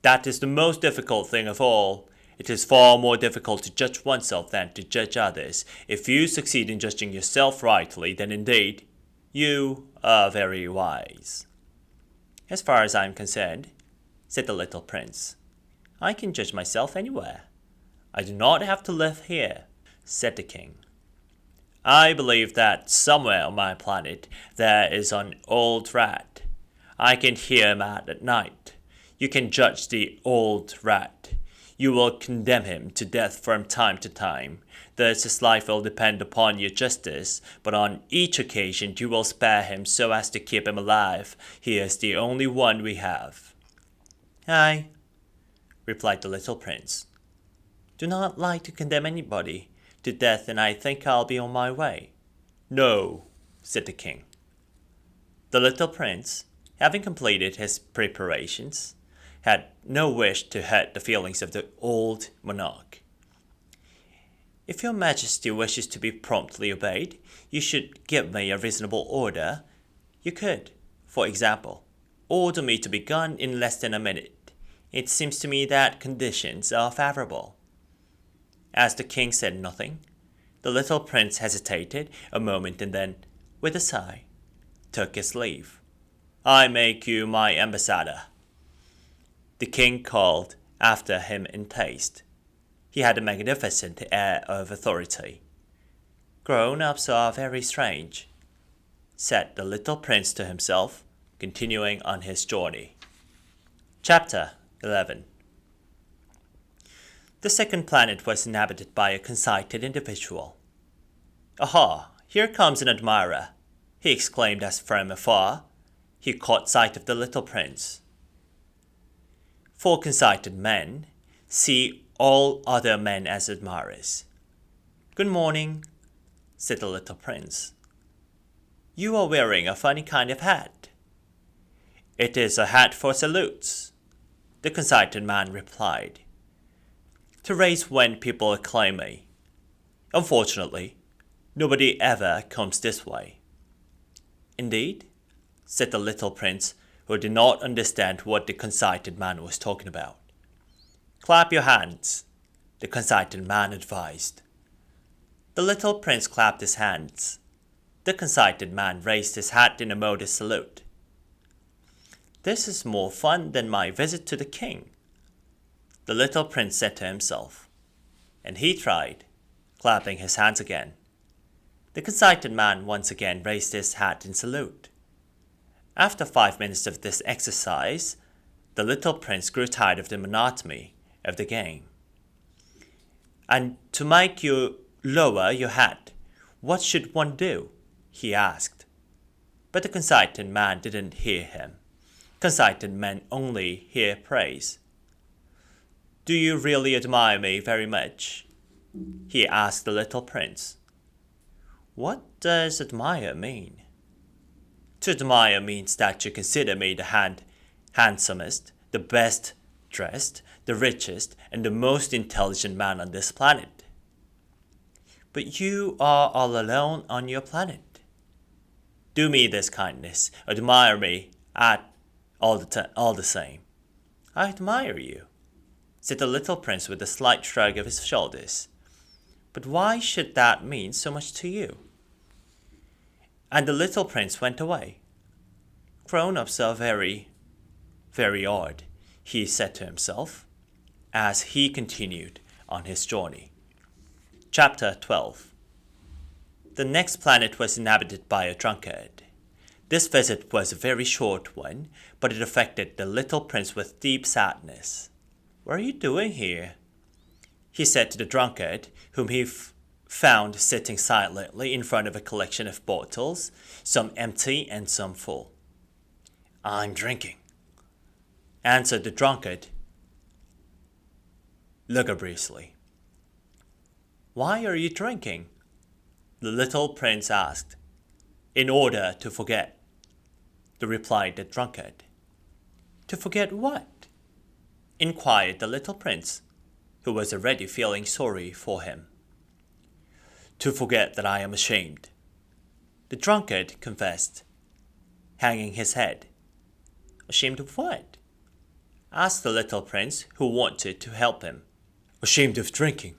"That is the most difficult thing of all. It is far more difficult to judge oneself than to judge others. If you succeed in judging yourself rightly, then indeed you are very wise." "As far as I am concerned," said the little prince, "I can judge myself anywhere. I do not have to live here," said the king. "I believe that somewhere on my planet there is an old rat. I can hear him out at night. You can judge the old rat. You will condemn him to death from time to time. Thus his life will depend upon your justice, but on each occasion you will spare him so as to keep him alive. He is the only one we have." "I," replied the little prince, "do not like to condemn anybody to death, and I think I'll be on my way." "No," said the king. The little prince, having completed his preparations, had no wish to hurt the feelings of the old monarch. "If your majesty wishes to be promptly obeyed, you should give me a reasonable order. You could, for example, order me to be gone in less than a minute. It seems to me that conditions are favorable." As the king said nothing, the little prince hesitated a moment and then, with a sigh, took his leave. "I make you my ambassador," the king called after him in haste. He had a magnificent air of authority. "Grown-ups are very strange," said the little prince to himself, continuing on his journey. Chapter 11. The second planet was inhabited by a conceited individual. "Aha, here comes an admirer," he exclaimed as from afar he caught sight of the little prince. For conceited men see all other men as admirers. "Good morning," said the little prince. "You are wearing a funny kind of hat." "It is a hat for salutes," the conceited man replied, "to raise when people acclaim me. Unfortunately, nobody ever comes this way." "Indeed?" said the little prince, who did not understand what the conceited man was talking about. "Clap your hands," the conceited man advised. The little prince clapped his hands. The conceited man raised his hat in a modest salute. "This is more fun than my visit to the king," the little prince said to himself, and he tried, clapping his hands again. The conceited man once again raised his hat in salute. After 5 minutes of this exercise, the little prince grew tired of the monotony of the game. "And to make you lower your hat, what should one do?" he asked. But the conceited man didn't hear him. Conceited men only hear praise. "Do you really admire me very much?" he asked the little prince. "What does admire mean?" "To admire means that you consider me the handsomest, the best dressed, the richest, and the most intelligent man on this planet." "But you are all alone on your planet." "Do me this kindness, admire me all the same." "I admire you," said the little prince with a slight shrug of his shoulders. "But why should that mean so much to you?" And the little prince went away. "Grown-ups are very, very odd," he said to himself, as he continued on his journey. Chapter 12. The next planet was inhabited by a drunkard. This visit was a very short one, but it affected the little prince with deep sadness. "What are you doing here?" he said to the drunkard, whom he found sitting silently in front of a collection of bottles, some empty and some full. "I'm drinking," answered the drunkard lugubriously. "Why are you drinking?" the little prince asked. "In order to forget," replied the drunkard. "To forget what?" inquired the little prince, who was already feeling sorry for him. "To forget that I am ashamed," the drunkard confessed, hanging his head. "Ashamed of what?" asked the little prince, who wanted to help him. "Ashamed of drinking,"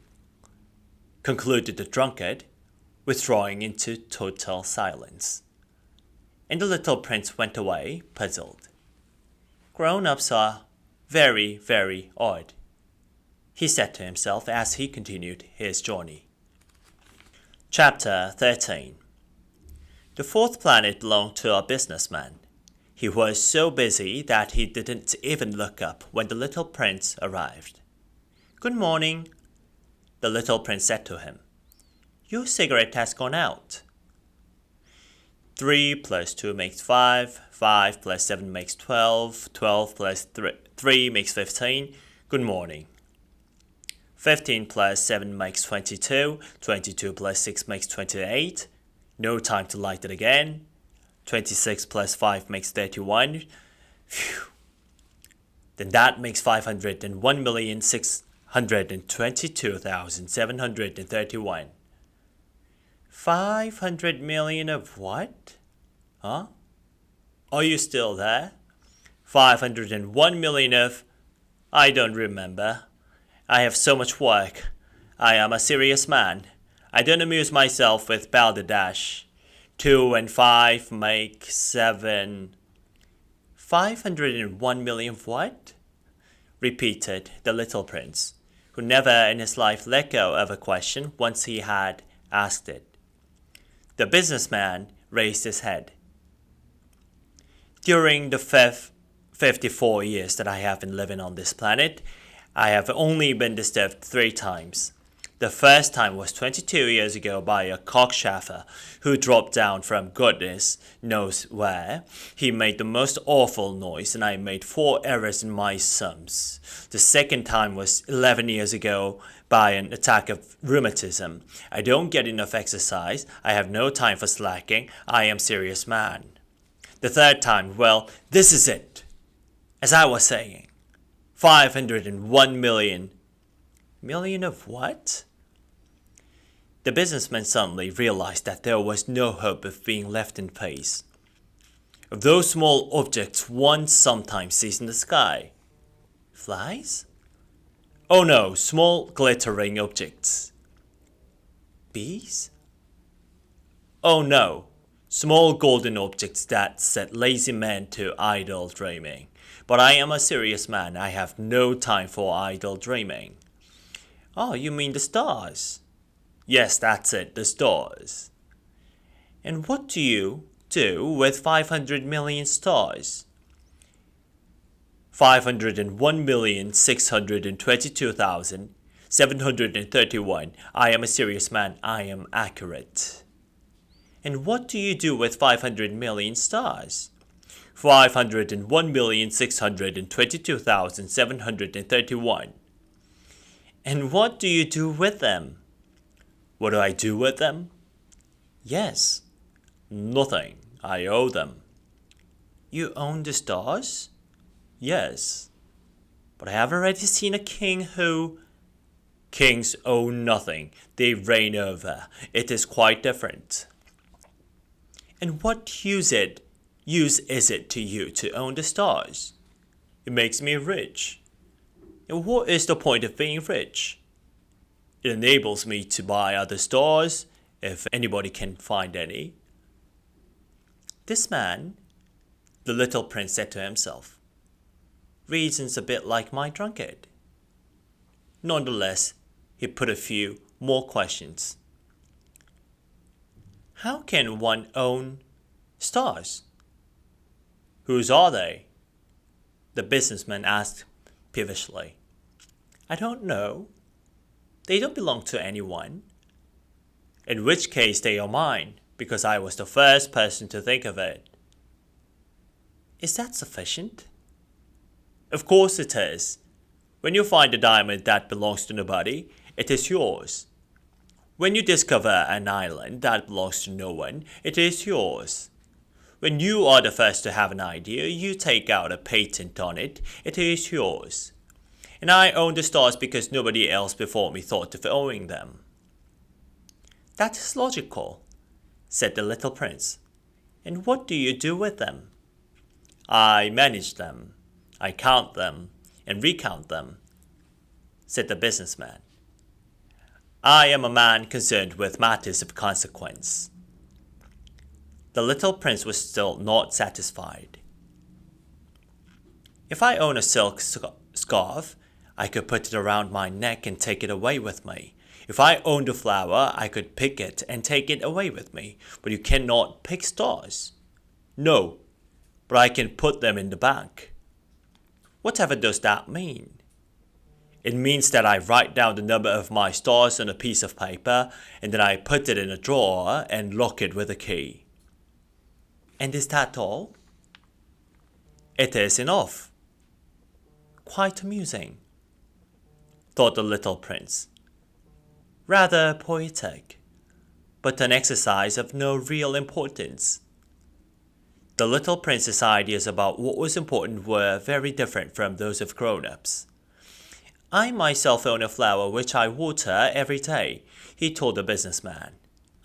concluded the drunkard, withdrawing into total silence. And the little prince went away, puzzled. "Grown-ups are very, very odd," he said to himself as he continued his journey. Chapter 13. The fourth planet belonged to a businessman. He was so busy that he didn't even look up when the little prince arrived. "Good morning," the little prince said to him. "Your cigarette has gone out." 3 plus 2 makes 5, 5 plus 7 makes 12, 12 plus 3 makes 15. Good morning. 15 plus 7 makes 22, 22 plus 6 makes 28. No time to light it again. 26 plus 5 makes 31. Phew. Then that makes 501,622,731. 500 million of what? Huh? Are you still there? 501 million of... I don't remember. I have so much work. I am a serious man. I don't amuse myself with balderdash. 2 and 5 make 7. 501 million of what? Repeated the little prince, who never in his life let go of a question once he had asked it. The businessman raised his head. During the 54 years that I have been living on this planet, I have only been disturbed 3 times. The first time was 22 years ago by a cockchafer who dropped down from goodness knows where. He made the most awful noise and I made 4 errors in my sums. The second time was 11 years ago by an attack of rheumatism. I don't get enough exercise. I have no time for slacking. I am a serious man. The third time, well, this is it. As I was saying, 501 million. Million of what? The businessman suddenly realized that there was no hope of being left in peace. Of those small objects one sometimes sees in the sky. Flies? Oh no, small glittering objects. Bees? Oh no, small golden objects that set lazy men to idle dreaming. But I am a serious man. I have no time for idle dreaming. Oh, you mean the stars? Yes, that's it, the stars. And what do you do with 500 million stars? 501,622,731. I am a serious man. I am accurate. And what do you do with 500 million stars? 501,622,731. And what do you do with them? What do I do with them? Yes, nothing. I owe them. You own the stars? Yes. But I have already seen a king who... Kings own nothing. They reign over. It is quite different. And what use is it to you to own the stars? It makes me rich. And what is the point of being rich? It enables me to buy other stars, if anybody can find any. This man, the little prince said to himself, reasons a bit like my drunkard. Nonetheless, he put a few more questions. How can one own stars? Whose are they? The businessman asked peevishly. I don't know. They don't belong to anyone. In which case they are mine, because I was the first person to think of it. Is that sufficient? Of course it is. When you find a diamond that belongs to nobody, it is yours. When you discover an island that belongs to no one, it is yours. When you are the first to have an idea, you take out a patent on it, it is yours. And I own the stars because nobody else before me thought of owning them. That is logical, said the little prince. And what do you do with them? I manage them. I count them and recount them, said the businessman. I am a man concerned with matters of consequence. The little prince was still not satisfied. If I own a silk scarf, I could put it around my neck and take it away with me. If I owned a flower, I could pick it and take it away with me. But you cannot pick stars. No, but I can put them in the bank. Whatever does that mean? It means that I write down the number of my stars on a piece of paper and then I put it in a drawer and lock it with a key. And is that all? It is enough. Quite amusing, thought the little prince. Rather poetic, but an exercise of no real importance. The little prince's ideas about what was important were very different from those of grown-ups. I myself own a flower which I water every day, he told the businessman.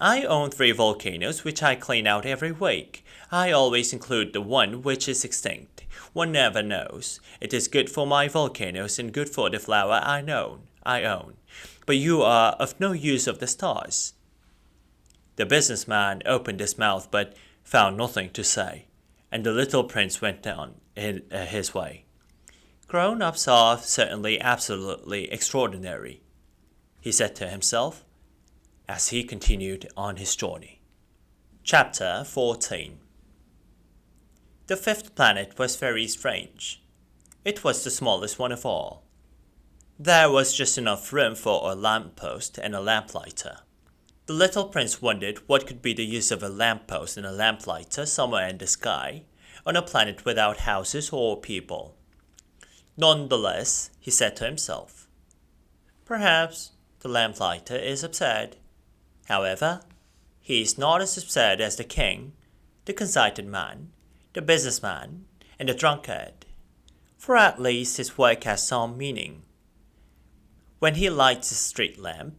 I own 3 volcanoes which I clean out every week. I always include the one which is extinct. One never knows. It is good for my volcanoes and good for the flower I own. But you are of no use of the stars. The businessman opened his mouth but found nothing to say, and the little prince went on his way. Grown-ups are certainly absolutely extraordinary, he said to himself, as he continued on his journey. Chapter 14. The 5th planet was very strange. It was the smallest one of all. There was just enough room for a lamppost and a lamplighter. The little prince wondered what could be the use of a lamppost and a lamplighter somewhere in the sky, on a planet without houses or people. Nonetheless, he said to himself, perhaps the lamplighter is absurd. However, he is not as absurd as the king, the conceited man, the businessman, and the drunkard, for at least his work has some meaning. When he lights a street lamp,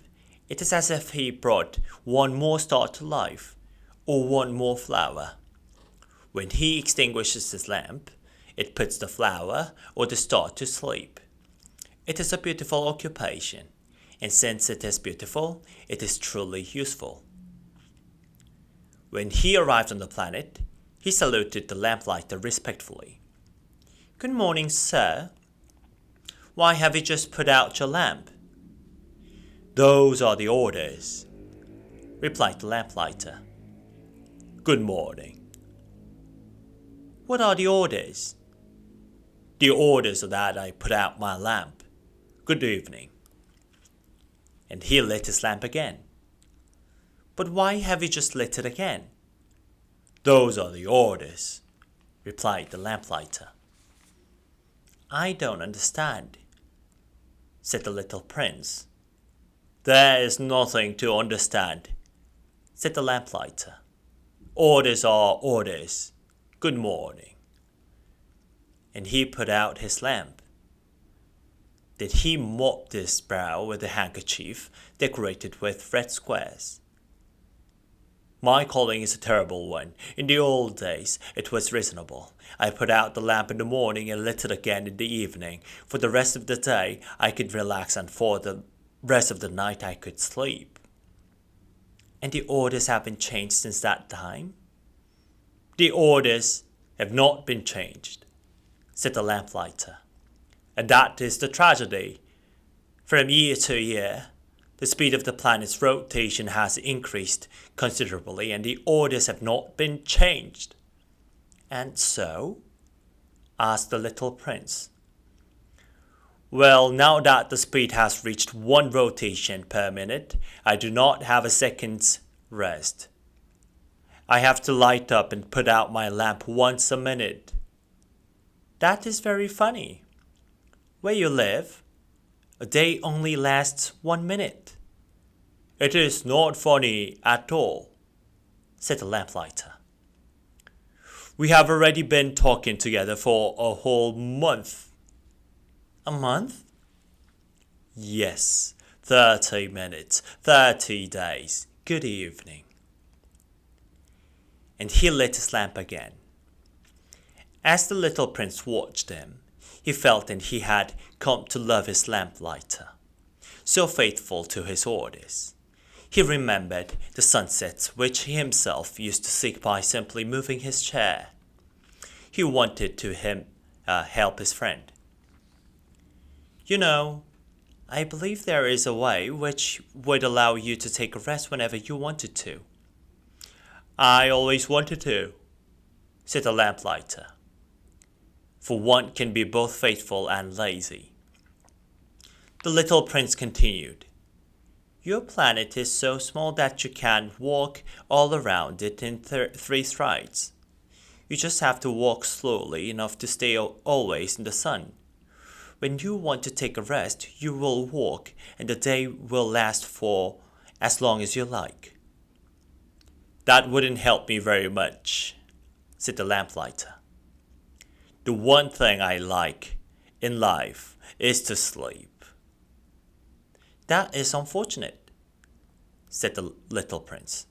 it is as if he brought one more star to life, or one more flower. When he extinguishes his lamp, it puts the flower or the star to sleep. It is a beautiful occupation, and since it is beautiful, it is truly useful. When he arrived on the planet, he saluted the lamplighter respectfully. Good morning, sir. Why have you just put out your lamp? Those are the orders, replied the lamplighter. Good morning. What are the orders? The orders are that I put out my lamp. Good evening. And he lit his lamp again. But why have you just lit it again? Those are the orders, replied the lamplighter. I don't understand, said the little prince. There is nothing to understand, said the lamplighter. Orders are orders. Good morning. And he put out his lamp. Did he mop his brow with a handkerchief decorated with red squares? My calling is a terrible one. In the old days, it was reasonable. I put out the lamp in the morning and lit it again in the evening. For the rest of the day, I could relax, and for the rest of the night, I could sleep. And the orders have been changed since that time? The orders have not been changed, said the lamplighter. And that is the tragedy. From year to year, the speed of the planet's rotation has increased considerably, and the orders have not been changed. And so? Asked the little prince. Well, now that the speed has reached 1 rotation per minute, I do not have a second's rest. I have to light up and put out my lamp once a minute. That is very funny. Where you live, a day only lasts 1 minute. It is not funny at all, said the lamplighter. We have already been talking together for a whole month. A month? Yes, 30 minutes, 30 days. Good evening. And he lit his lamp again. As the little prince watched him, he felt that he had come to love his lamplighter, so faithful to his orders. He remembered the sunsets which he himself used to seek by simply moving his chair. He wanted to help his friend. You know, I believe there is a way which would allow you to take a rest whenever you wanted to. I always wanted to, said the lamplighter. For one can be both faithful and lazy. The little prince continued. Your planet is so small that you can walk all around it in 3 strides. You just have to walk slowly enough to stay always in the sun. When you want to take a rest, you will walk, and the day will last for as long as you like. That wouldn't help me very much, said the lamplighter. The one thing I like in life is to sleep. That is unfortunate, said the little prince.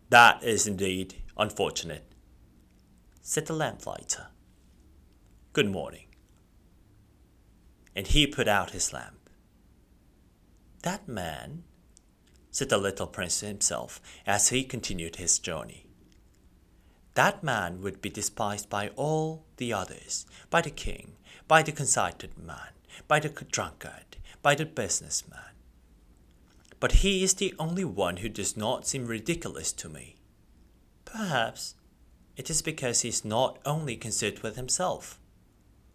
That is indeed unfortunate, said the lamplighter. Good morning. And he put out his lamp. That man, said the little prince to himself as he continued his journey. That man would be despised by all the others, by the king, by the conceited man, by the drunkard, by the businessman. But he is the only one who does not seem ridiculous to me. Perhaps it is because he is not only concerned with himself.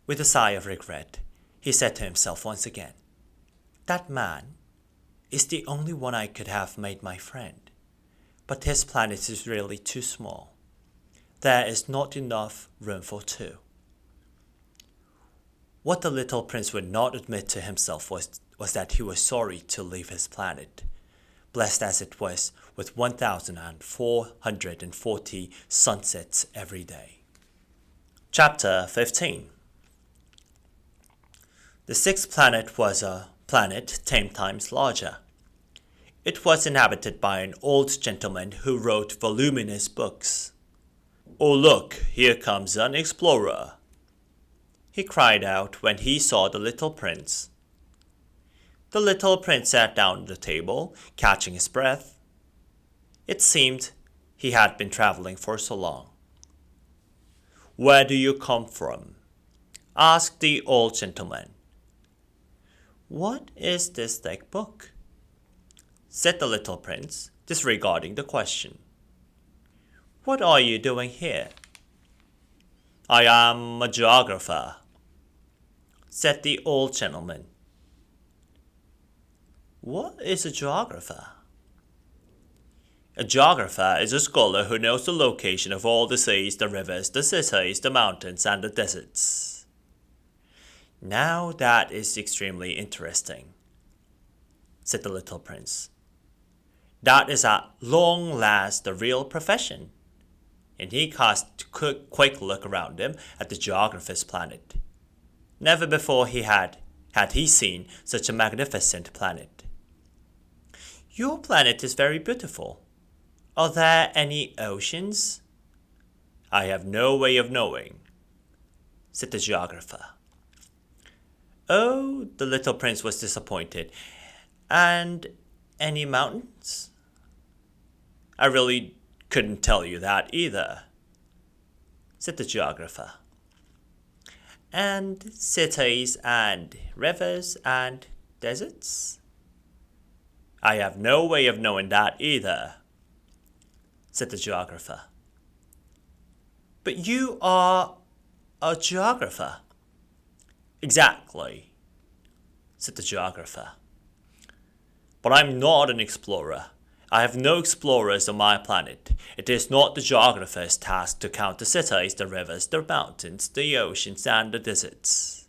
With a sigh of regret, he said to himself once again. That man is the only one I could have made my friend. But his planet is really too small. There is not enough room for two. What the little prince would not admit to himself was that he was sorry to leave his planet, blessed as it was with 1,440 sunsets every day. Chapter 15. The sixth planet was a planet 10 times larger. It was inhabited by an old gentleman who wrote voluminous books. "Oh, look, here comes an explorer," he cried out when he saw the little prince. The little prince sat down at the table, catching his breath. It seemed he had been traveling for so long. "Where do you come from?" asked the old gentleman. "What is this thick book?" said the little prince, disregarding the question. "What are you doing here?" "I am a geographer," said the old gentleman. "What is a geographer?" "A geographer is a scholar who knows the location of all the seas, the rivers, the cities, the mountains, and the deserts." "Now that is extremely interesting," said the little prince. "That is at long last the real profession." And he cast a quick look around him at the geographer's planet. Never before had he seen such a magnificent planet. "Your planet is very beautiful. Are there any oceans?" "I have no way of knowing," said the geographer. Oh, the little prince was disappointed. "And any mountains?" "I really couldn't tell you that either," said the geographer. "And cities and rivers and deserts?" "I have no way of knowing that either," said the geographer. "But you are a geographer." "Exactly," said the geographer. "But I'm not an explorer. I have no explorers on my planet. It is not the geographer's task to count the cities, the rivers, the mountains, the oceans, and the deserts.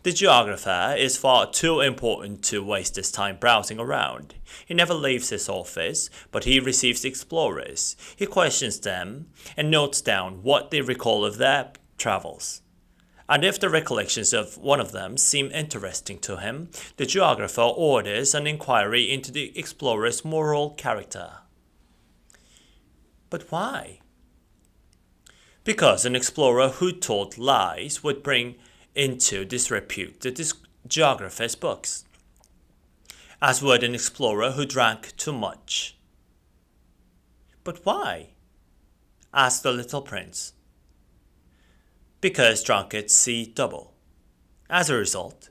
The geographer is far too important to waste his time browsing around. He never leaves his office, but he receives explorers. He questions them and notes down what they recall of their travels. And if the recollections of one of them seem interesting to him, the geographer orders an inquiry into the explorer's moral character." "But why?" "Because an explorer who told lies would bring into disrepute the geographer's books, as would an explorer who drank too much." "But why?" asked the little prince. "Because drunkards see double. As a result,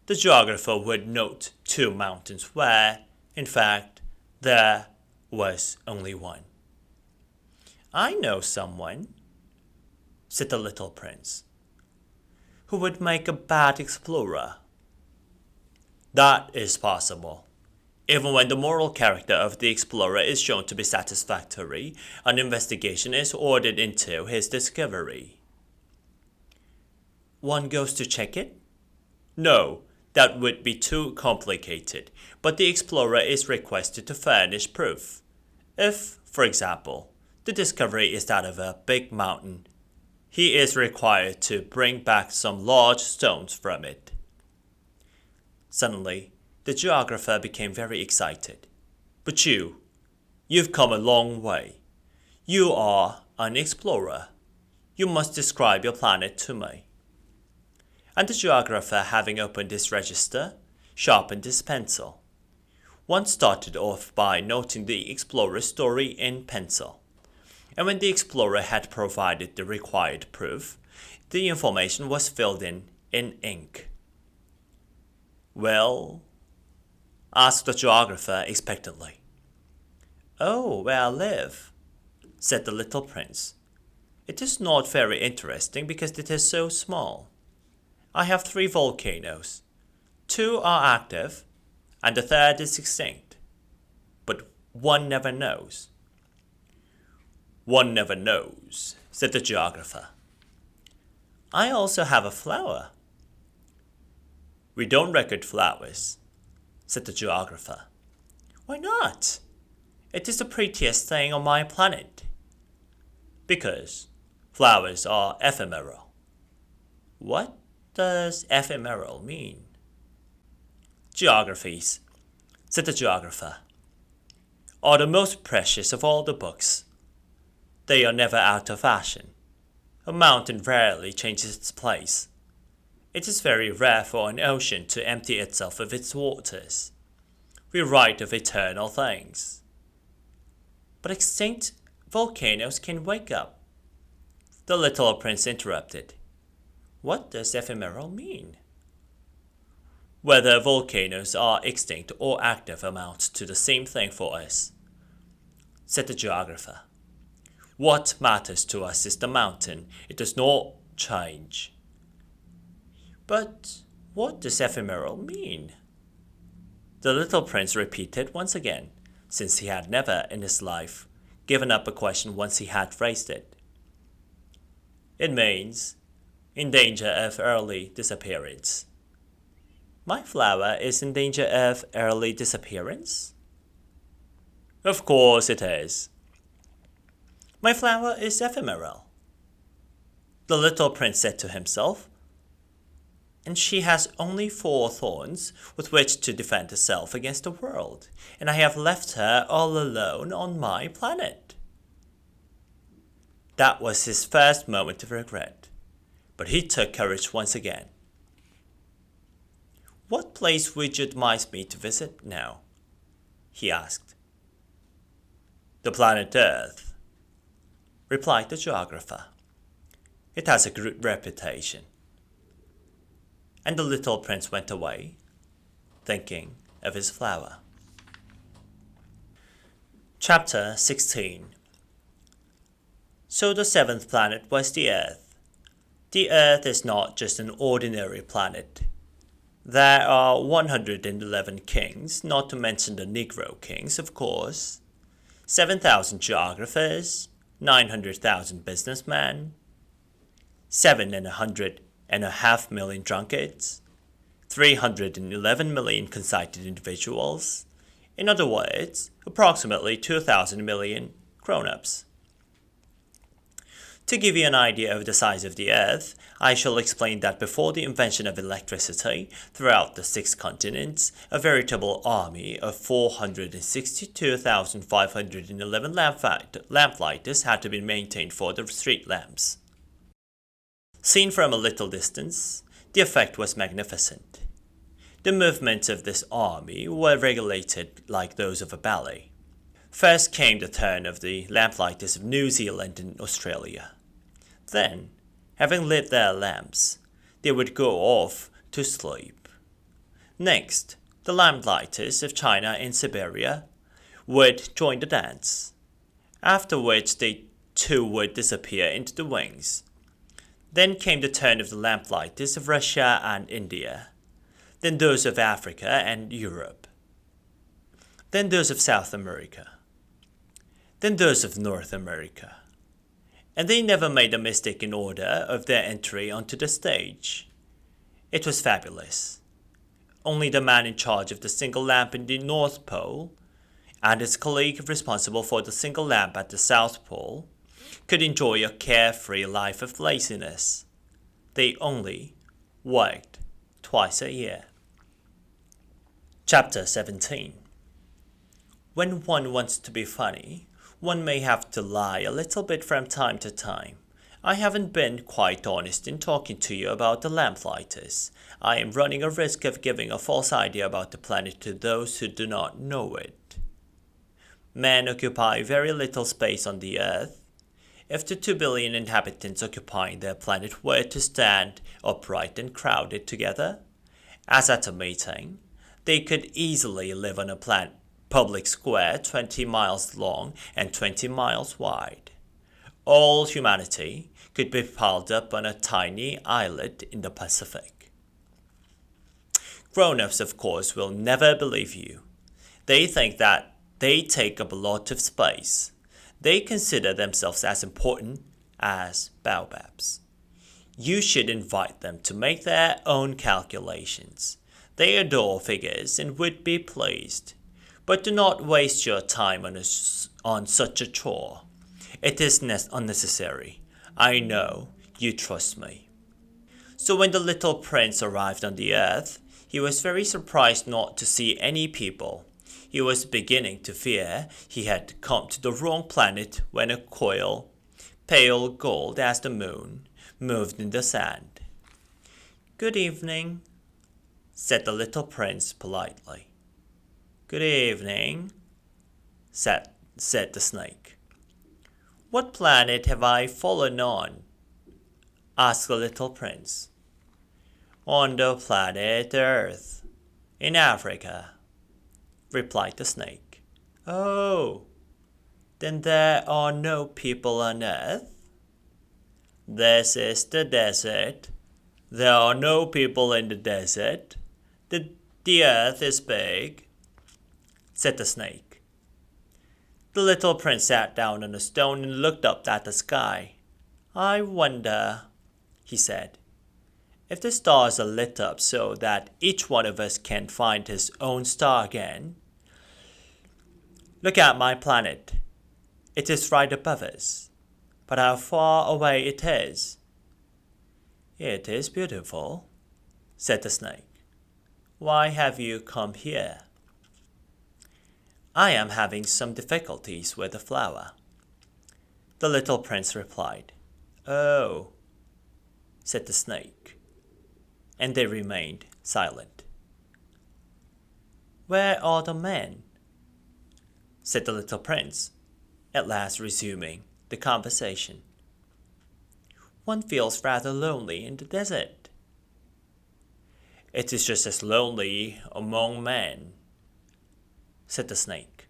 the geographer would note 2 mountains where, in fact, there was only one." "I know someone," said the little prince, "who would make a bad explorer." "That is possible. Even when the moral character of the explorer is shown to be satisfactory, an investigation is ordered into his discovery." "One goes to check it?" "No, that would be too complicated, but the explorer is requested to furnish proof. If, for example, the discovery is that of a big mountain, he is required to bring back some large stones from it." Suddenly, the geographer became very excited. "But you've come a long way. You are an explorer. You must describe your planet to me." And the geographer, having opened his register, sharpened his pencil. One started off by noting the explorer's story in pencil, and when the explorer had provided the required proof, the information was filled in ink. "Well?" asked the geographer expectantly. "Oh, where I live," said the little prince. "It is not very interesting because it is so small. I have 3 volcanoes. 2 are active, and the third is extinct. But one never knows. One never knows, said the geographer. I also have a flower. We don't record flowers, said the geographer. Why not? It is the prettiest thing on my planet. Because flowers are ephemeral. What does ephemeral mean? Geographies, said the geographer, are the most precious of all the books. They are never out of fashion. A mountain rarely changes its place. It is very rare for an ocean to empty itself of its waters. We write of eternal things. But extinct volcanoes can wake up. The little prince interrupted. What does ephemeral mean? Whether volcanoes are extinct or active amounts to the same thing for us, said the geographer. What matters to us is the mountain. It does not change. But what does ephemeral mean? The little prince repeated once again, since he had never in his life given up a question once he had raised it. It means in danger of early disappearance. My flower is in danger of early disappearance? Of course it is. My flower is ephemeral, the little prince said to himself, and she has only 4 thorns with which to defend herself against the world, and I have left her all alone on my planet. That was his first moment of regret, but he took courage once again. What place would you advise me to visit now? He asked. The planet Earth, replied the geographer. It has a good reputation. And the little prince went away, thinking of his flower. Chapter 16. So the 7th planet was the Earth. The Earth is not just an ordinary planet. There are 111 kings, not to mention the Negro kings, of course, 7,000 geographers, 900,000 businessmen, 7.5 million drunkards, 311 million conceited individuals, in other words, approximately 2,000 million grown-ups. To give you an idea of the size of the Earth, I shall explain that before the invention of electricity throughout the 6 continents, a veritable army of 462,511 lamplighters had to be maintained for the street lamps. Seen from a little distance, the effect was magnificent. The movements of this army were regulated like those of a ballet. First came the turn of the lamplighters of New Zealand and Australia. Then, having lit their lamps, they would go off to sleep. Next, the lamplighters of China and Siberia would join the dance, after which they too would disappear into the wings. Then came the turn of the lamplighters of Russia and India, then those of Africa and Europe, then those of South America, then those of North America. And they never made a mistake in order of their entry onto the stage. It was fabulous. Only the man in charge of the single lamp in the North Pole, and his colleague responsible for the single lamp at the South Pole, could enjoy a carefree life of laziness. They only worked twice a year. Chapter 17. When one wants to be funny, one may have to lie a little bit from time to time. I haven't been quite honest in talking to you about the lamplighters. I am running a risk of giving a false idea about the planet to those who do not know it. Men occupy very little space on the Earth. If the 2 billion inhabitants occupying their planet were to stand upright and crowded together, as at a meeting, they could easily live on a public square 20 miles long and 20 miles wide. All humanity could be piled up on a tiny islet in the Pacific. Grown-ups, of course, will never believe you. They think that they take up a lot of space. They consider themselves as important as baobabs. You should invite them to make their own calculations. They adore figures and would be pleased. But do not waste your time on such a chore. It is unnecessary. I know. You trust me. So when the little prince arrived on the earth, he was very surprised not to see any people. He was beginning to fear he had come to the wrong planet when a coil, pale gold as the moon, moved in the sand. "Good evening," said the little prince politely. "Good evening," said the snake. "What planet have I fallen on?" asked the little prince. "On the planet Earth, in Africa," replied the snake. "Oh, then there are no people on Earth?" "This is the desert. There are no people in the desert. The earth is big," said the snake. The little prince sat down on a stone and looked up at the sky. "I wonder," he said, "if the stars are lit up so that each one of us can find his own star again. Look at my planet. It is right above us. But how far away it is." "It is beautiful," said the snake. "Why have you come here?" "I am having some difficulties with the flower," the little prince replied. "Oh," said the snake, and they remained silent. "Where are the men?" said the little prince, at last resuming the conversation. "One feels rather lonely in the desert." "It is just as lonely among men," said the snake.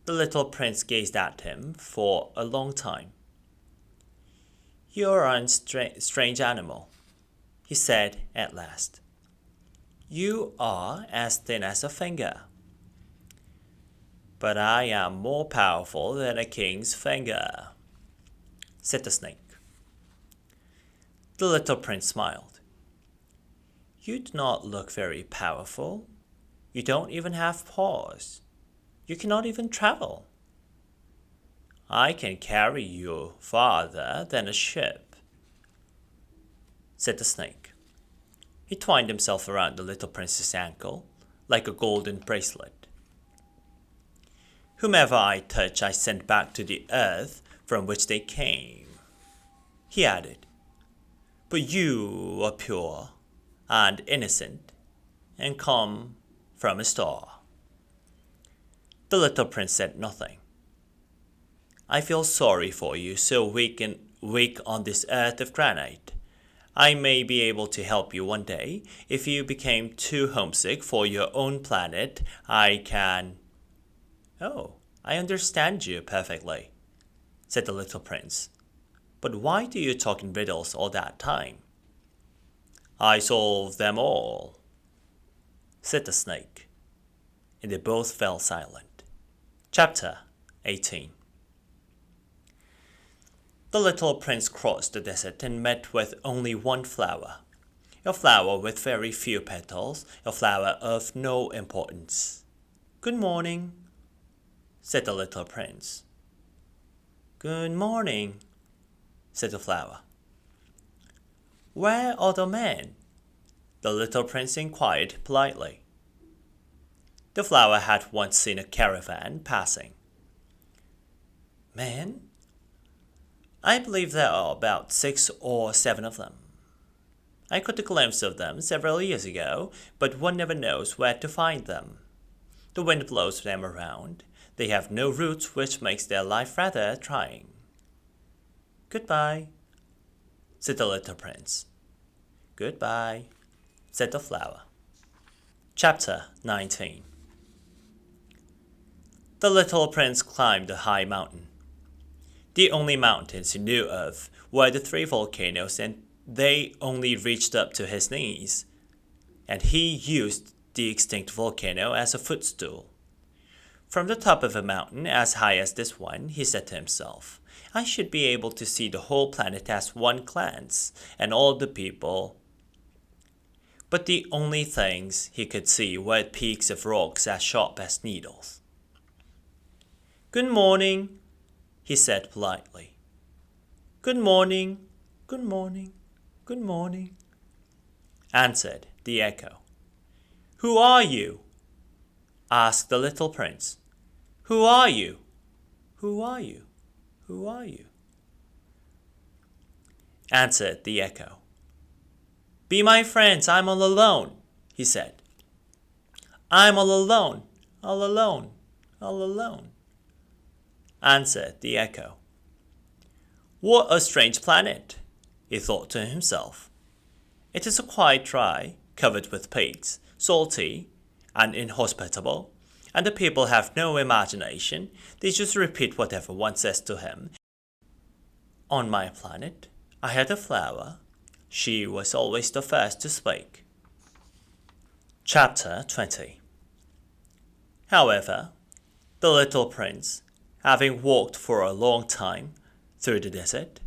The little prince gazed at him for a long time. "You are a strange animal," he said at last. "You are as thin as a finger." "But I am more powerful than a king's finger," said the snake. The little prince smiled. "You do not look very powerful. You don't even have paws. You cannot even travel." "I can carry you farther than a ship," said the snake. He twined himself around the little prince's ankle like a golden bracelet. "Whomever I touch, I send back to the earth from which they came," he added. "But you are pure and innocent and come from a star." The little prince said nothing. "I feel sorry for you, so weak on this earth of granite. I may be able to help you one day. If you became too homesick for your own planet, I can—" "Oh, I understand you perfectly," said the little prince. "But why do you talk in riddles all that time?" "I solve them all," said the snake, and they both fell silent. Chapter 18. The little prince crossed the desert and met with only one flower. A flower with very few petals, a flower of no importance. "Good morning," said the little prince. "Good morning," said the flower. "Where are the men?" the little prince inquired politely. The flower had once seen a caravan passing. "Men? I believe there are about 6 or 7 of them. I caught a glimpse of them several years ago, but one never knows where to find them. The wind blows them around. They have no roots, which makes their life rather trying." "Goodbye," said the little prince. "Goodbye," said the flower. Chapter 19. The little prince climbed a high mountain. The only mountains he knew of were the 3 volcanoes, and they only reached up to his knees. and he used the extinct volcano as a footstool. From the top of a mountain as high as this one, he said to himself, I should be able to see the whole planet at one glance, and all the people. But the only things he could see were peaks of rocks as sharp as needles. Good morning, he said politely. Good morning, good morning, good morning, answered the echo. Who are you? Asked the little prince. Who are you? Who are you? Who are you? Answered the echo. Be my friends, I'm all alone, he said. I'm all alone, all alone, all alone, answered the echo. What a strange planet, he thought to himself. It is quite dry, covered with peaks, salty, and inhospitable, and the people have no imagination. They just repeat whatever one says to him. On my planet, I had a flower. She was always the first to speak. Chapter 20. However, the little prince, having walked for a long time through the desert,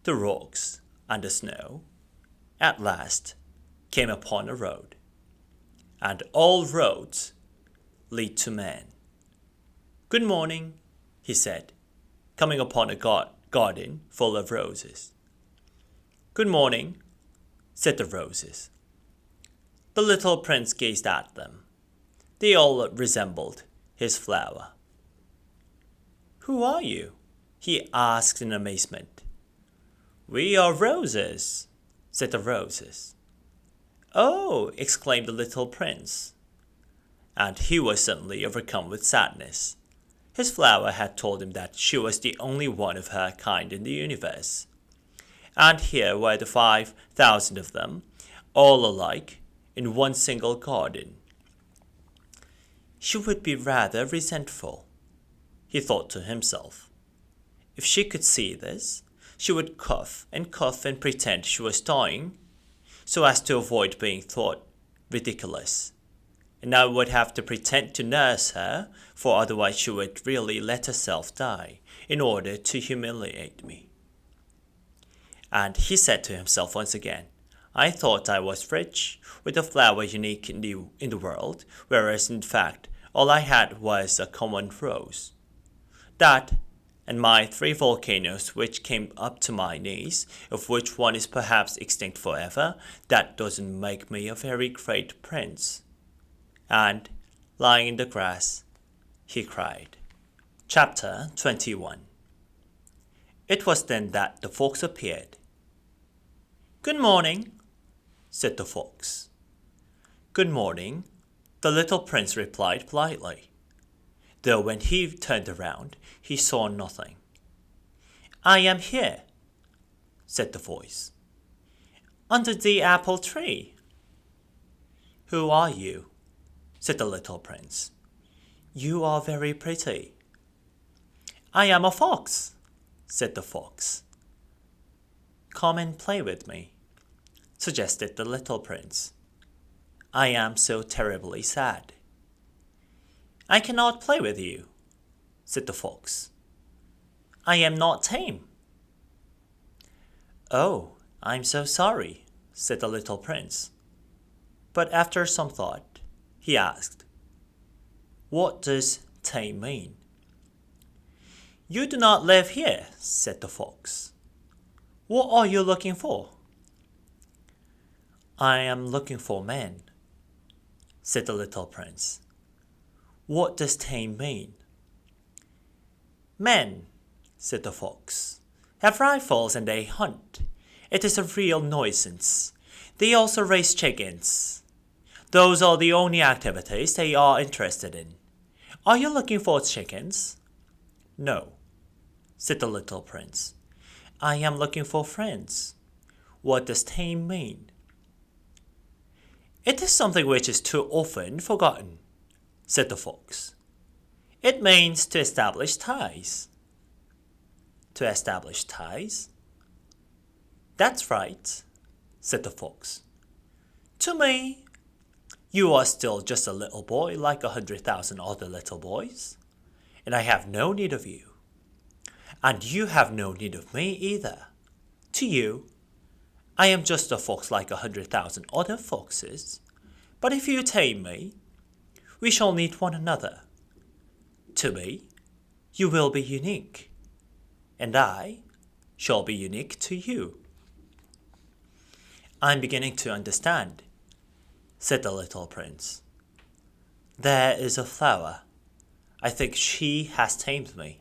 the rocks, and the snow, at last came upon a road. And all roads lead to man. Good morning, he said, coming upon a garden full of roses. Good morning, said the roses. The little prince gazed at them. They all resembled his flower. Who are you? He asked in amazement. We are roses, said the roses. Oh, exclaimed the little prince. And he was suddenly overcome with sadness. His flower had told him that she was the only one of her kind in the universe. And here were the 5,000 of them, all alike, in one single garden. She would be rather resentful, he thought to himself. If she could see this, she would cough and pretend she was dying, so as to avoid being thought ridiculous. And I would have to pretend to nurse her, for otherwise she would really let herself die, in order to humiliate me. And he said to himself once again, I thought I was rich, with a flower unique in the world, whereas in fact all I had was a common rose. That, and my 3 volcanoes which came up to my knees, of which one is perhaps extinct forever, that doesn't make me a very great prince. And, lying in the grass, he cried. Chapter 21. It was then that the fox appeared. Good morning, said the fox. Good morning, the little prince replied politely, though when he turned around, he saw nothing. I am here, said the voice, under the apple tree. Who are you? Said the little prince. You are very pretty. I am a fox, said the fox. Come and play with me, suggested the little prince. I am so terribly sad. I cannot play with you, said the fox. I am not tame. Oh, I'm so sorry, said the little prince. But after some thought, he asked, What does tame mean? You do not live here, said the fox. What are you looking for? I am looking for men, said the little prince. What does tame mean? Men, said the fox, have rifles and they hunt. It is a real nuisance. They also raise chickens. Those are the only activities they are interested in. Are you looking for chickens? No, said the little prince. I am looking for friends. What does tame mean? It is something which is too often forgotten, said the fox. It means to establish ties. To establish ties? That's right, said the fox. To me, You are still just a little boy like 100,000 other little boys, and I have no need of you. And you have no need of me either. To you, I am just a fox like 100,000 other foxes, but if you tame me, we shall need one another. To me, you will be unique, and I shall be unique to you. I'm beginning to understand, said the little prince. There is a flower. I think she has tamed me.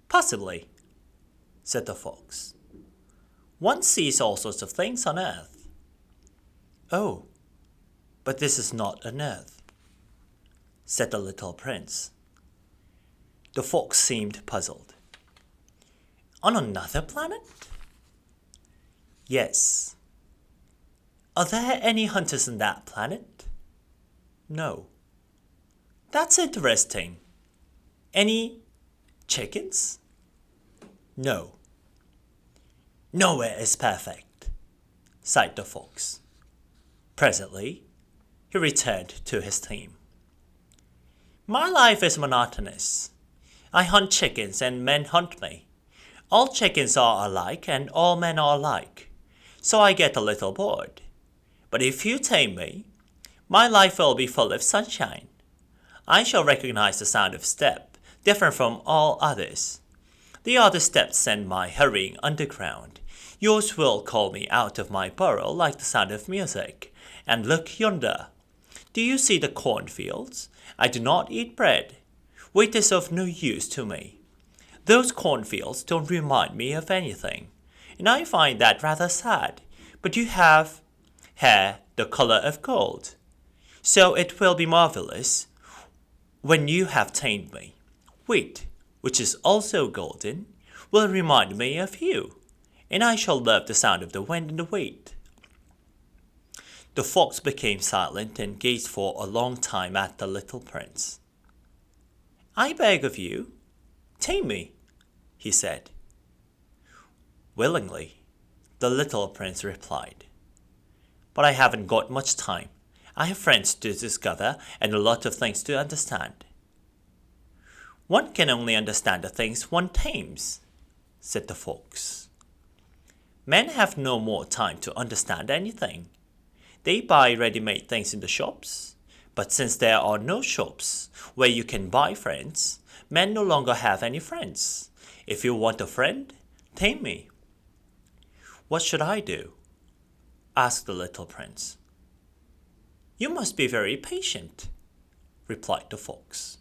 Possibly, said the fox. One sees all sorts of things on earth. Oh, but this is not an earth, said the little prince. The fox seemed puzzled. On another planet? Yes. Are there any hunters on that planet? No. That's interesting. Any chickens? No. Nowhere is perfect, sighed the fox. Presently, he returned to his theme. My life is monotonous. I hunt chickens and men hunt me. All chickens are alike and all men are alike, so I get a little bored. But if you tame me, my life will be full of sunshine. I shall recognize the sound of step, different from all others. The other steps send my hurrying underground. Yours will call me out of my burrow like the sound of music. And look yonder. Do you see the cornfields? I do not eat bread. Wheat is of no use to me. Those cornfields don't remind me of anything, and I find that rather sad. But you have hair the color of gold. So it will be marvelous when you have tamed me. Wheat, which is also golden, will remind me of you, and I shall love the sound of the wind in the wheat. The fox became silent and gazed for a long time at the little prince. I beg of you, tame me, he said. Willingly, the little prince replied. But I haven't got much time. I have friends to discover and a lot of things to understand. One can only understand the things one tames, said the fox. Men have no more time to understand anything. They buy ready-made things in the shops, but since there are no shops where you can buy friends, men no longer have any friends. If you want a friend, tame me. What should I do? Asked the little prince. You must be very patient, replied the fox.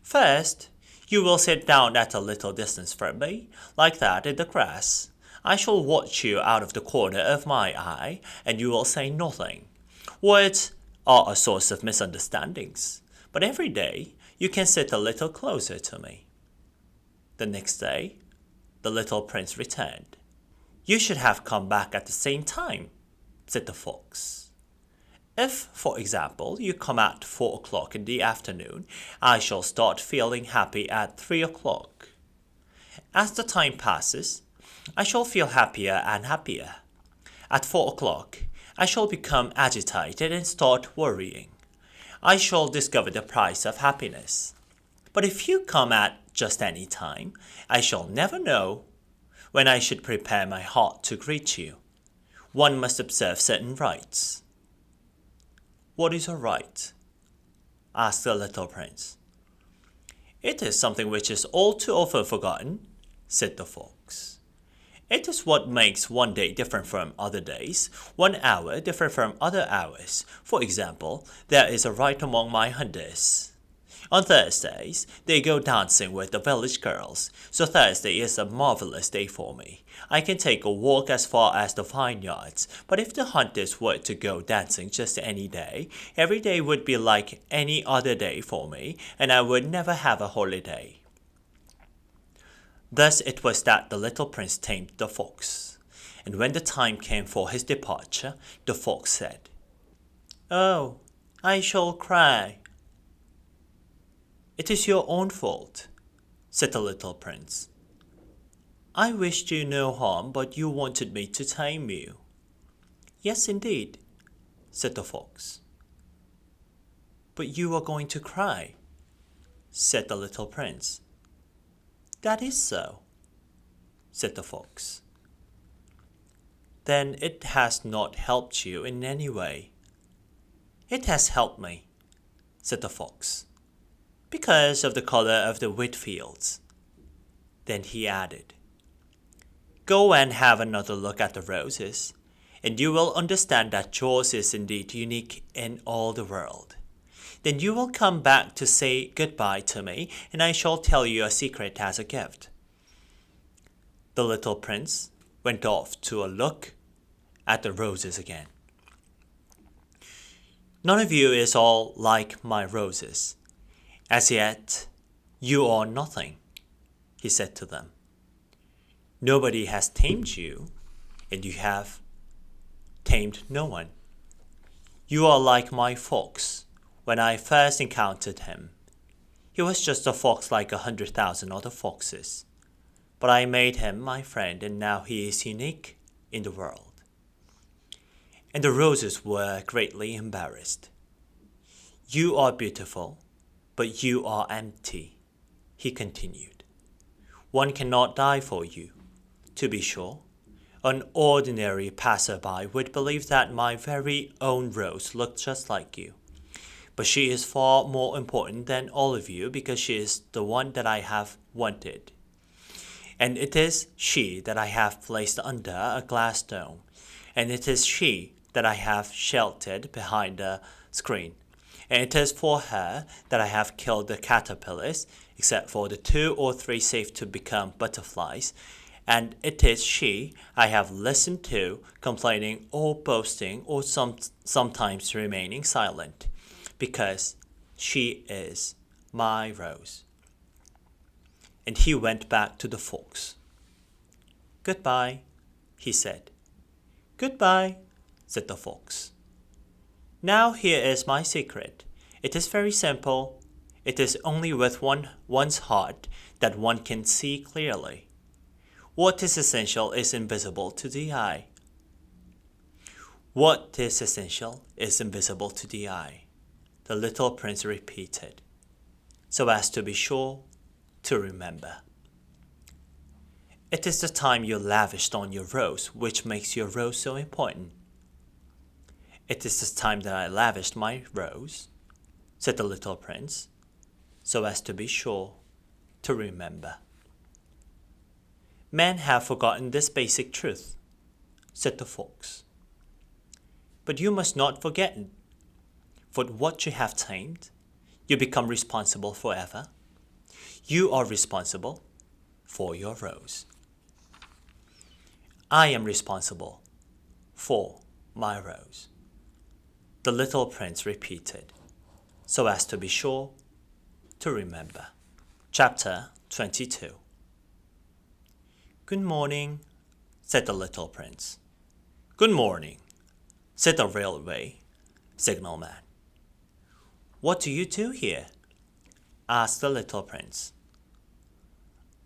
First, you will sit down at a little distance from me, like that in the grass. I shall watch you out of the corner of my eye, and you will say nothing. Words are a source of misunderstandings, but every day you can sit a little closer to me. The next day, the little prince returned. You should have come back at the same time, said the fox. If, for example, you come at 4 o'clock in the afternoon, I shall start feeling happy at 3 o'clock. As the time passes, I shall feel happier and happier. At 4 o'clock, I shall become agitated and start worrying. I shall discover the price of happiness. But if you come at just any time, I shall never know when I should prepare my heart to greet you. One must observe certain rites. What is a rite? Asked the little prince. It is something which is all too often forgotten, said the fox. It is what makes one day different from other days, 1 hour different from other hours. For example, there is a rite among my hunters. On Thursdays, they go dancing with the village girls, so Thursday is a marvelous day for me. I can take a walk as far as the vineyards, but if the hunters were to go dancing just any day, every day would be like any other day for me, and I would never have a holiday. Thus it was that the little prince tamed the fox, and when the time came for his departure, the fox said, "Oh, I shall cry." "It is your own fault," said the little prince. "I wished you no harm, but you wanted me to tame you." "Yes, indeed," said the fox. But you are going to cry, said the little prince. That is so, said the fox. Then it has not helped you in any way. It has helped me, said the fox, because of the color of the wheat fields. Then he added, Go and have another look at the roses, and you will understand that yours is indeed unique in all the world. Then you will come back to say goodbye to me, and I shall tell you a secret as a gift. The little prince went off to a look at the roses again. None of you is all like my roses. As yet, you are nothing, he said to them. Nobody has tamed you, and you have tamed no one. You are like my fox. When I first encountered him, he was just a fox like 100,000 other foxes. But I made him my friend, and now he is unique in the world. And the roses were greatly embarrassed. You are beautiful, but you are empty, he continued. One cannot die for you. To be sure, an ordinary passerby would believe that my very own rose looked just like you. But she is far more important than all of you because she is the one that I have wanted. And it is she that I have placed under a glass dome. And it is she that I have sheltered behind a screen. And it is for her that I have killed the caterpillars, except for the 2 or 3 safe to become butterflies. And it is she I have listened to, complaining or boasting or sometimes remaining silent. Because she is my rose. And he went back to the fox. Goodbye, he said. Goodbye, said the fox. Now here is my secret. It is very simple. It is only with one's heart that one can see clearly. What is essential is invisible to the eye. What is essential is invisible to the eye, the little prince repeated, so as to be sure to remember. It is the time you lavished on your rose which makes your rose so important. It is the time that I lavished my rose, said the little prince, so as to be sure to remember. Men have forgotten this basic truth, said the fox. But you must not forget it. For what you have tamed, you become responsible forever. You are responsible for your rose. I am responsible for my rose, the little prince repeated, so as to be sure to remember. Chapter 22. Good morning, said the little prince. Good morning, said the railway signalman. What do you do here? Asked the little prince.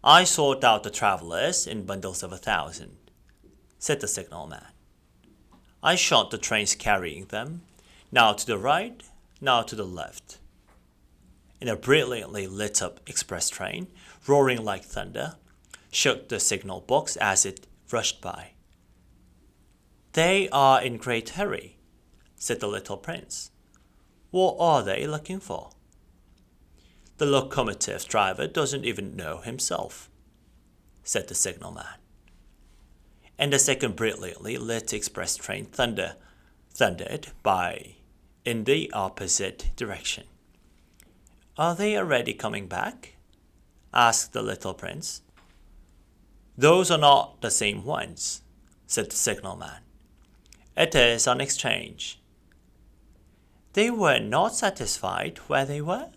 I sort out the travellers in bundles of 1,000, said the signalman. I shot the trains carrying them, now to the right, now to the left. In a brilliantly lit up express train, roaring like thunder, shook the signal box as it rushed by. They are in great hurry, said the little prince. What are they looking for? The locomotive driver doesn't even know himself, said the signalman. And the second brilliantly lit express train thundered by in the opposite direction. Are they already coming back? Asked the little prince. Those are not the same ones, said the signalman. It is an exchange. They were not satisfied where they were?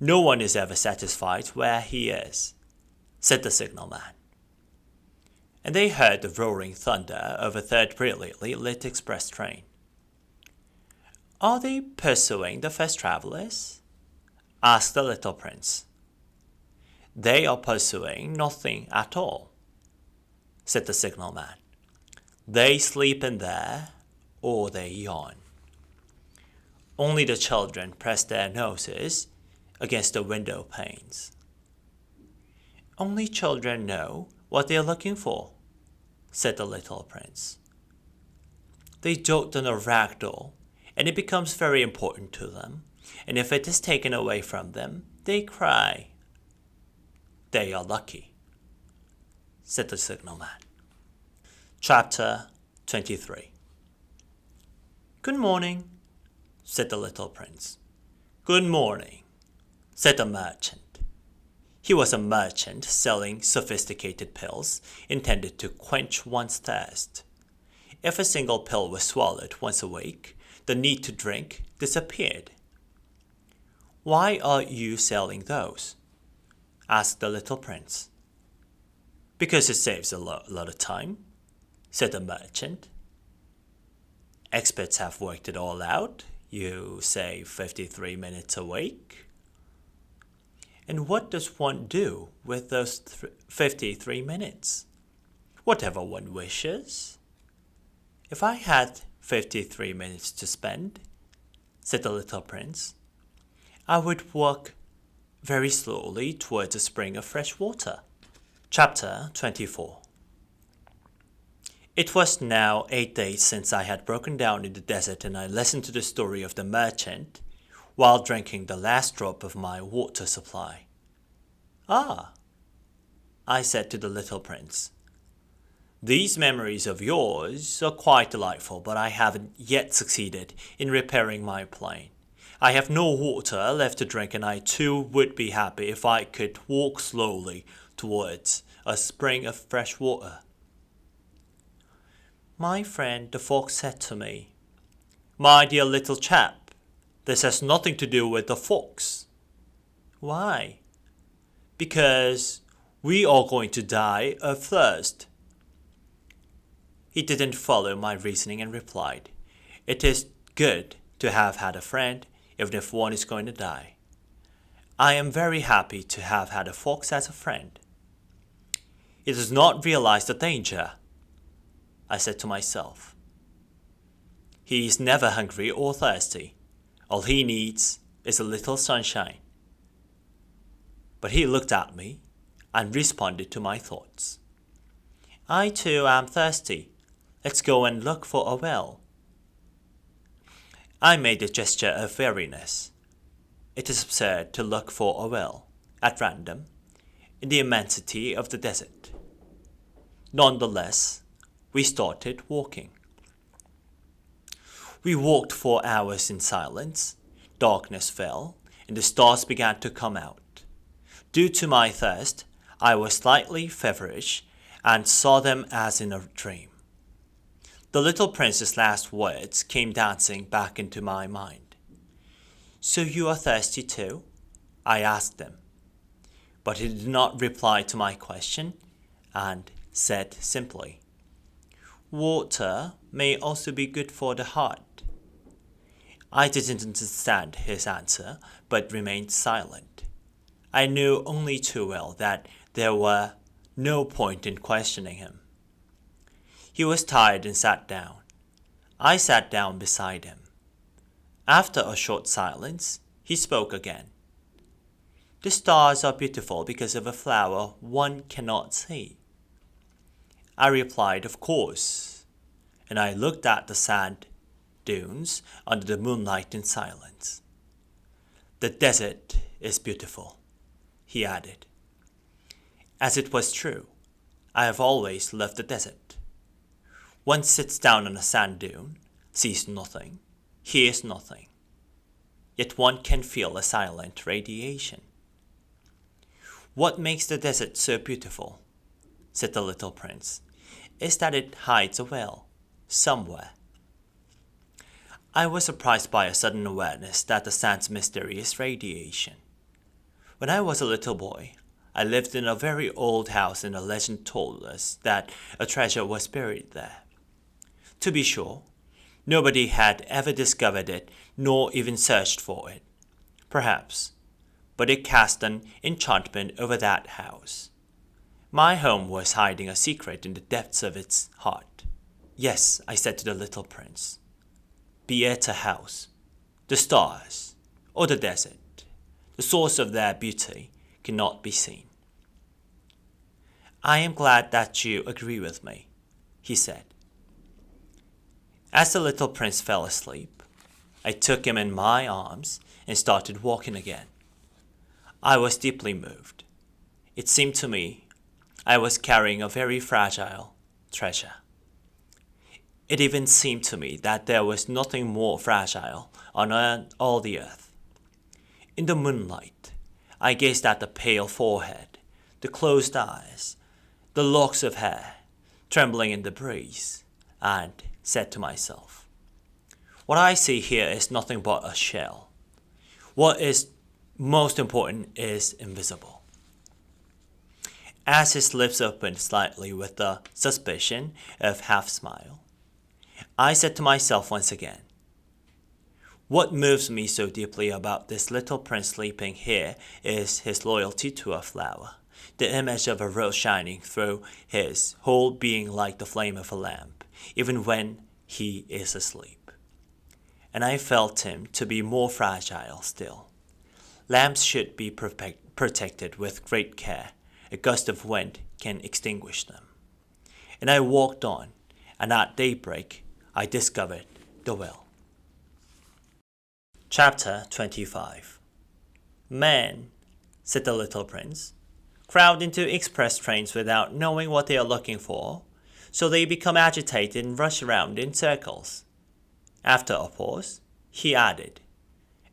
No one is ever satisfied where he is, said the signalman. And they heard the roaring thunder of a third brilliantly lit express train. Are they pursuing the first travellers? Asked the little prince. They are pursuing nothing at all, said the signalman. They sleep in there, or they yawn. Only the children pressed their noses against the window panes. Only children know what they are looking for, said the little prince. They dote on a rag doll, and it becomes very important to them, and if it is taken away from them, they cry. They are lucky, said the signalman. Chapter 23. Good morning, said the little prince. Good morning, said the merchant. He was a merchant selling sophisticated pills intended to quench one's thirst. If a single pill was swallowed once a week, the need to drink disappeared. Why are you selling those? Asked the little prince. Because it saves a lot of time, said the merchant. Experts have worked it all out. You save 53 minutes a week. And what does one do with those 53 minutes? Whatever one wishes. If I had 53 minutes to spend, said the little prince, I would walk very slowly towards a spring of fresh water. Chapter 24. It was now 8 days since I had broken down in the desert, and I listened to the story of the merchant while drinking the last drop of my water supply. Ah, I said to the little prince, these memories of yours are quite delightful, but I haven't yet succeeded in repairing my plane. I have no water left to drink, and I too would be happy if I could walk slowly towards a spring of fresh water. My friend the fox said to me, My dear little chap, this has nothing to do with the fox. Why? Because we are going to die of thirst. He didn't follow my reasoning and replied, It is good to have had a friend, even if one is going to die. I am very happy to have had a fox as a friend. He does not realize the danger, I said to myself. He is never hungry or thirsty. All he needs is a little sunshine. But he looked at me and responded to my thoughts. I too am thirsty. Let's go and look for a well. I made a gesture of weariness. It is absurd to look for a well, at random, in the immensity of the desert. Nonetheless, we started walking. We walked for hours in silence. Darkness fell, and the stars began to come out. Due to my thirst, I was slightly feverish and saw them as in a dream. The little prince's last words came dancing back into my mind. So you are thirsty too? I asked him. But he did not reply to my question and said simply, Water may also be good for the heart. I didn't understand his answer, but remained silent. I knew only too well that there were no point in questioning him. He was tired and sat down. I sat down beside him. After a short silence, he spoke again. The stars are beautiful because of a flower one cannot see. I replied, Of course, and I looked at the sand dunes under the moonlight in silence. The desert is beautiful, he added. As it was true, I have always loved the desert. One sits down on a sand dune, sees nothing, hears nothing. Yet one can feel a silent radiation. What makes the desert so beautiful, said the little prince, is that it hides a well, somewhere. I was surprised by a sudden awareness that the sand's mysterious radiation. When I was a little boy, I lived in a very old house, and a legend told us that a treasure was buried there. To be sure, nobody had ever discovered it, nor even searched for it. Perhaps, but it cast an enchantment over that house. My home was hiding a secret in the depths of its heart. Yes, I said to the little prince, be it a house, The stars, or the desert, the source of their beauty, cannot be seen. I am glad that you agree with me, he said. As the little prince fell asleep, I took him in my arms and started walking again. I was deeply moved. It seemed to me I was carrying a very fragile treasure. It even seemed to me that there was nothing more fragile on all the earth. In the moonlight, I gazed at the pale forehead, the closed eyes, the locks of hair trembling in the breeze, and said to myself, what I see here is nothing but a shell. What is most important is invisible. As his lips opened slightly with the suspicion of half-smile, I said to myself once again, what moves me so deeply about this little prince sleeping here is his loyalty to a flower, the image of a rose shining through his whole being like the flame of a lamp, even when he is asleep. And I felt him to be more fragile still. Lamps should be protected with great care. A gust of wind can extinguish them. And I walked on, and at daybreak I discovered the well. Chapter 25. Men, said the little prince, crowd into express trains without knowing what they are looking for, so they become agitated and rush around in circles. After a pause, he added,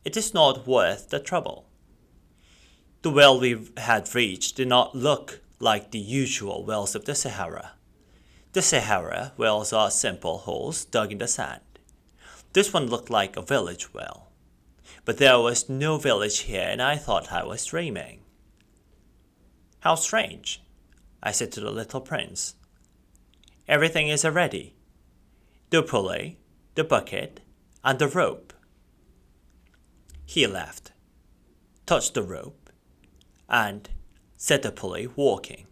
it is not worth the trouble. The well we had reached did not look like the usual wells of the Sahara. The Sahara wells are simple holes dug in the sand. This one looked like a village well. But there was no village here, and I thought I was dreaming. How strange, I said to the little prince. Everything is ready. The pulley, the bucket, and the rope. He laughed, touched the rope, and set the pulley walking.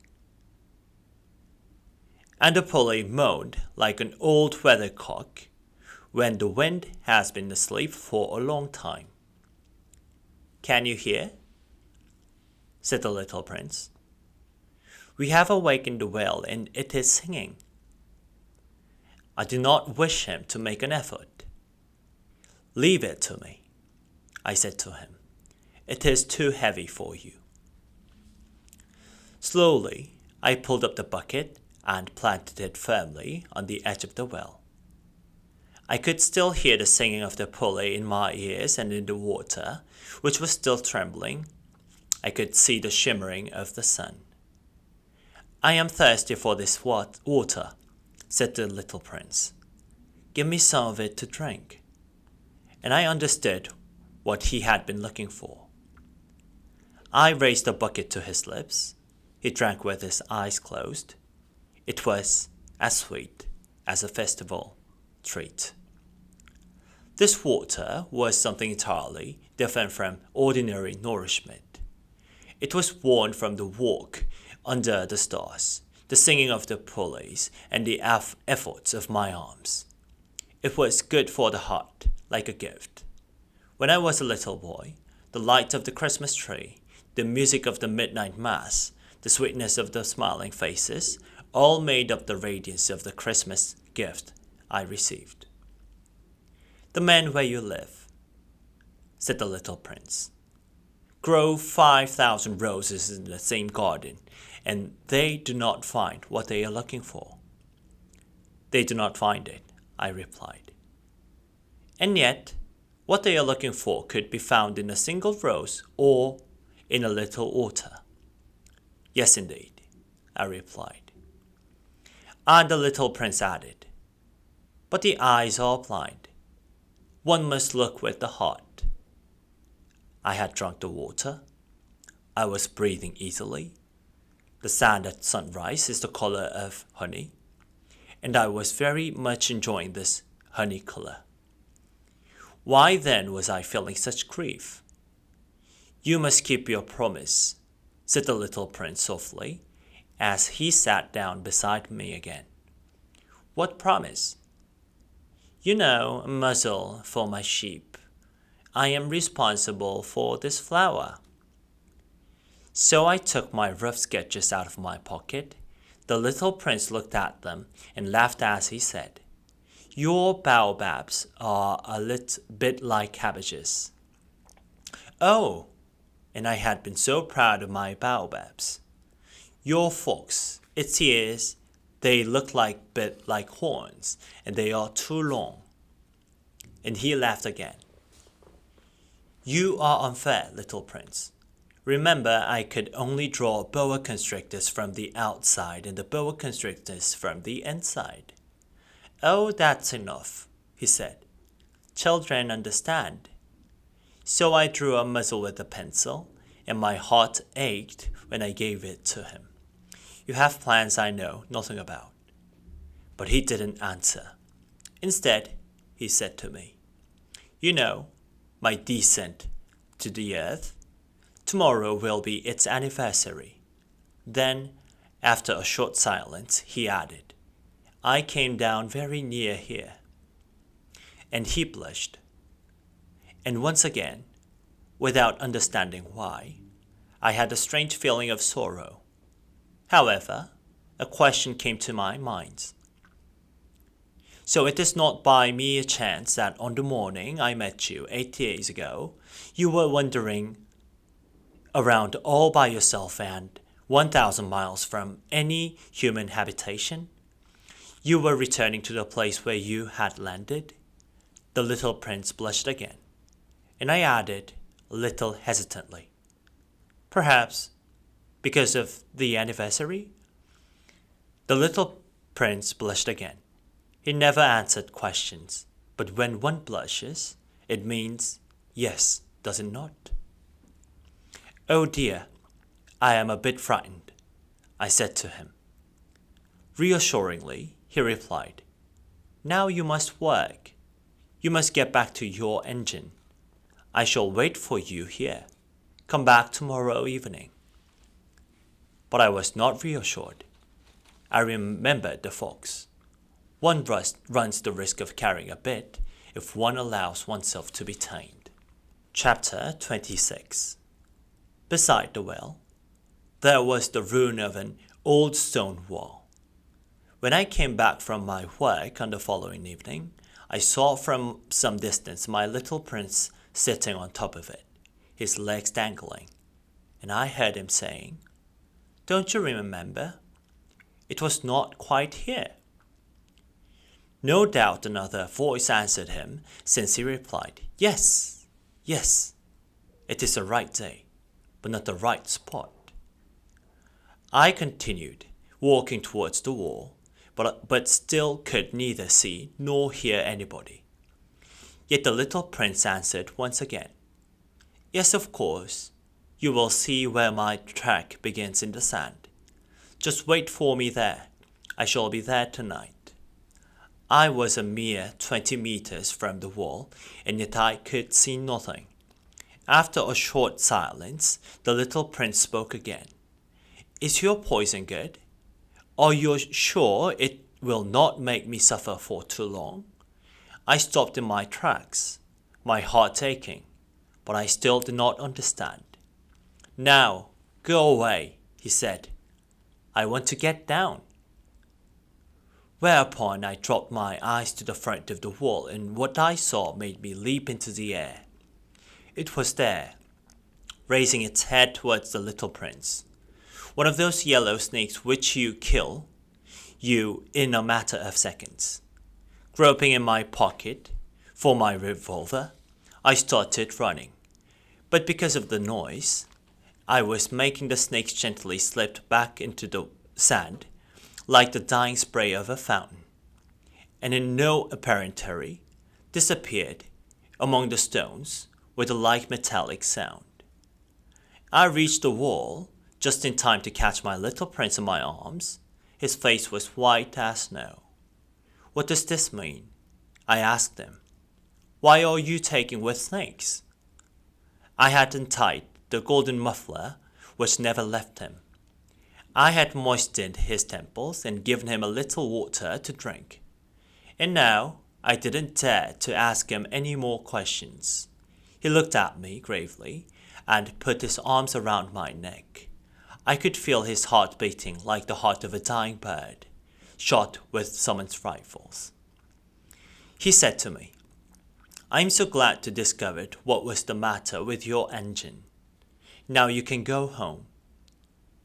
And the pulley moaned like an old weathercock when the wind has been asleep for a long time. Can you hear? Said the little prince. We have awakened the well, and it is singing. I do not wish him to make an effort. Leave it to me, I said to him. It is too heavy for you. Slowly, I pulled up the bucket and planted it firmly on the edge of the well. I could still hear the singing of the pulley in my ears, and in the water, which was still trembling, I could see the shimmering of the sun. I am thirsty for this water, said the little prince. Give me some of it to drink. And I understood what he had been looking for. I raised the bucket to his lips. He drank with his eyes closed. It was as sweet as a festival treat. This water was something entirely different from ordinary nourishment. It was born from the walk under the stars, the singing of the pulleys, and the efforts of my arms. It was good for the heart, like a gift. When I was a little boy, the light of the Christmas tree, the music of the midnight mass, the sweetness of the smiling faces, all made up the radiance of the Christmas gift I received. The men where you live, said the little prince, grow 5,000 roses in the same garden, and they do not find what they are looking for. They do not find it, I replied. And yet, what they are looking for could be found in a single rose or in a little water. Yes, indeed, I replied. And the little prince added, but the eyes are blind. One must look with the heart. I had drunk the water. I was breathing easily. The sand at sunrise is the color of honey, and I was very much enjoying this honey color. Why then was I feeling such grief? You must keep your promise, said the little prince softly, as he sat down beside me again. What promise? You know, a muzzle for my sheep, I am responsible for this flower. So I took my rough sketches out of my pocket. The little prince looked at them and laughed as he said, "Your baobabs are a little bit like cabbages." Oh, and I had been so proud of my baobabs. Your folks, its ears, they look like bit like horns, and they are too long. And he laughed again. You are unfair, little prince. Remember, I could only draw boa constrictors from the outside and the boa constrictors from the inside. Oh, that's enough, he said. Children understand. So I drew a muzzle with a pencil, and my heart ached when I gave it to him. You have plans I know nothing about. But he didn't answer. Instead, he said to me, You know, my descent to the earth, tomorrow will be its anniversary. Then, after a short silence, he added, I came down very near here. And he blushed. And once again, without understanding why, I had a strange feeling of sorrow. However, a question came to my mind. So it is not by mere chance that on the morning I met you 8 years ago, you were wandering around all by yourself and 1,000 miles from any human habitation? You were returning to the place where you had landed? The little prince blushed again, and I added, a little hesitantly, Perhaps because of the anniversary? The little prince blushed again. He never answered questions, but when one blushes, it means yes, does it not? Oh dear, I am a bit frightened, I said to him. Reassuringly, he replied, Now you must work. You must get back to your engine. I shall wait for you here. Come back tomorrow evening. But I was not reassured. I remembered the fox. One runs the risk of carrying a bit if one allows oneself to be tamed. Chapter 26. Beside the well, there was the ruin of an old stone wall. When I came back from my work on the following evening, I saw from some distance my little prince sitting on top of it, his legs dangling, and I heard him saying, Don't you remember? It was not quite here. No doubt another voice answered him, since he replied, Yes, yes, it is the right day, but not the right spot. I continued, walking towards the wall, but still could neither see nor hear anybody. Yet the little prince answered once again, Yes, of course, you will see where my track begins in the sand. Just wait for me there. I shall be there tonight. I was a mere 20 meters from the wall, and yet I could see nothing. After a short silence, the little prince spoke again. Is your poison good? Are you sure it will not make me suffer for too long? I stopped in my tracks, my heart aching, but I still did not understand. Now, go away, he said. I want to get down. Whereupon I dropped my eyes to the front of the wall, and what I saw made me leap into the air. It was there, raising its head towards the little prince. One of those yellow snakes which you kill you in a matter of seconds. Groping in my pocket for my revolver, I started running. But because of the noise I was making, the snakes gently slipped back into the sand like the dying spray of a fountain, and in no apparent hurry disappeared among the stones with a light metallic sound. I reached the wall just in time to catch my little prince in my arms. His face was white as snow. What does this mean? I asked him. Why are you taking with snakes? I had untied the golden muffler which never left him. I had moistened his temples and given him a little water to drink. And now I didn't dare to ask him any more questions. He looked at me gravely and put his arms around my neck. I could feel his heart beating like the heart of a dying bird, shot with someone's rifles. He said to me, "I'm so glad to discover what was the matter with your engine. Now you can go home."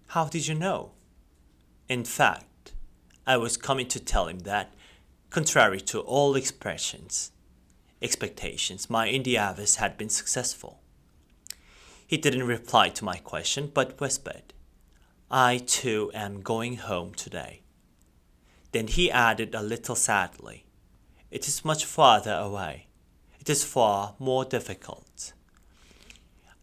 How did you know? In fact, I was coming to tell him that, contrary to all expectations, my endeavors had been successful. He didn't reply to my question, but whispered, "I too am going home today." Then he added a little sadly, "It is much farther away. It is far more difficult."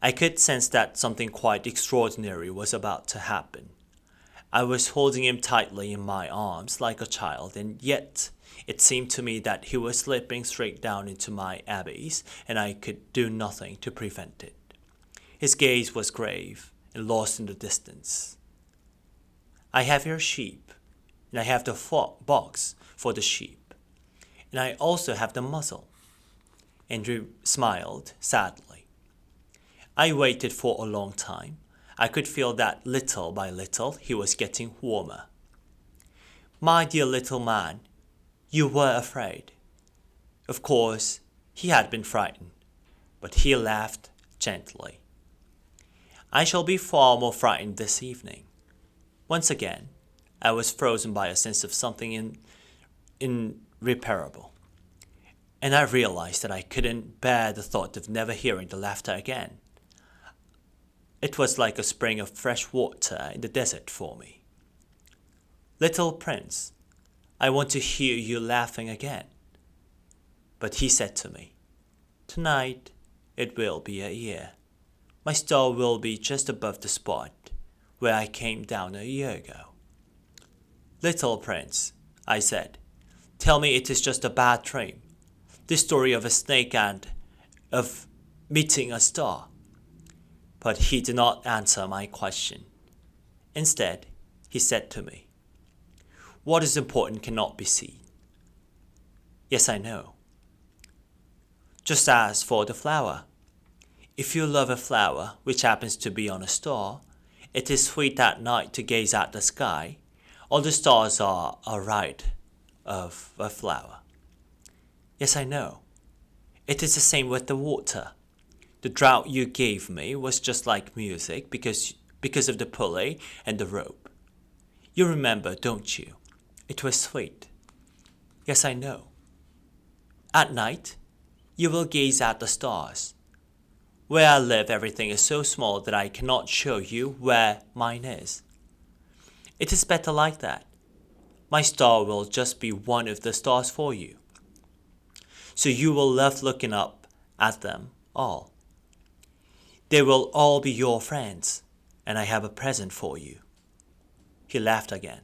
I could sense that something quite extraordinary was about to happen. I was holding him tightly in my arms like a child, and yet it seemed to me that he was slipping straight down into my abyss, and I could do nothing to prevent it. His gaze was grave and lost in the distance. "I have your sheep, and I have the box for the sheep, and I also have the muzzle." Andrew smiled sadly. I waited for a long time. I could feel that little by little he was getting warmer. "My dear little man, you were afraid." Of course, he had been frightened, but he laughed gently. "I shall be far more frightened this evening." Once again, I was frozen by a sense of something irreparable, and I realized that I couldn't bear the thought of never hearing the laughter again. It was like a spring of fresh water in the desert for me. "Little prince, I want to hear you laughing again." But he said to me, "Tonight it will be a year. My star will be just above the spot where I came down a year ago." "Little prince," I said, "tell me it is just a bad dream, the story of a snake and of meeting a star." But he did not answer my question. Instead, he said to me, "What is important cannot be seen." Yes, I know. Just as for the flower. If you love a flower which happens to be on a star, it is sweet at night to gaze at the sky. All the stars are a right of a flower. Yes, I know. It is the same with the water. The draught you gave me was just like music because of the pulley and the rope. You remember, don't you? It was sweet. Yes, I know. At night, you will gaze at the stars. Where I live, everything is so small that I cannot show you where mine is. It is better like that. My star will just be one of the stars for you. So you will love looking up at them all. They will all be your friends, and I have a present for you." He laughed again.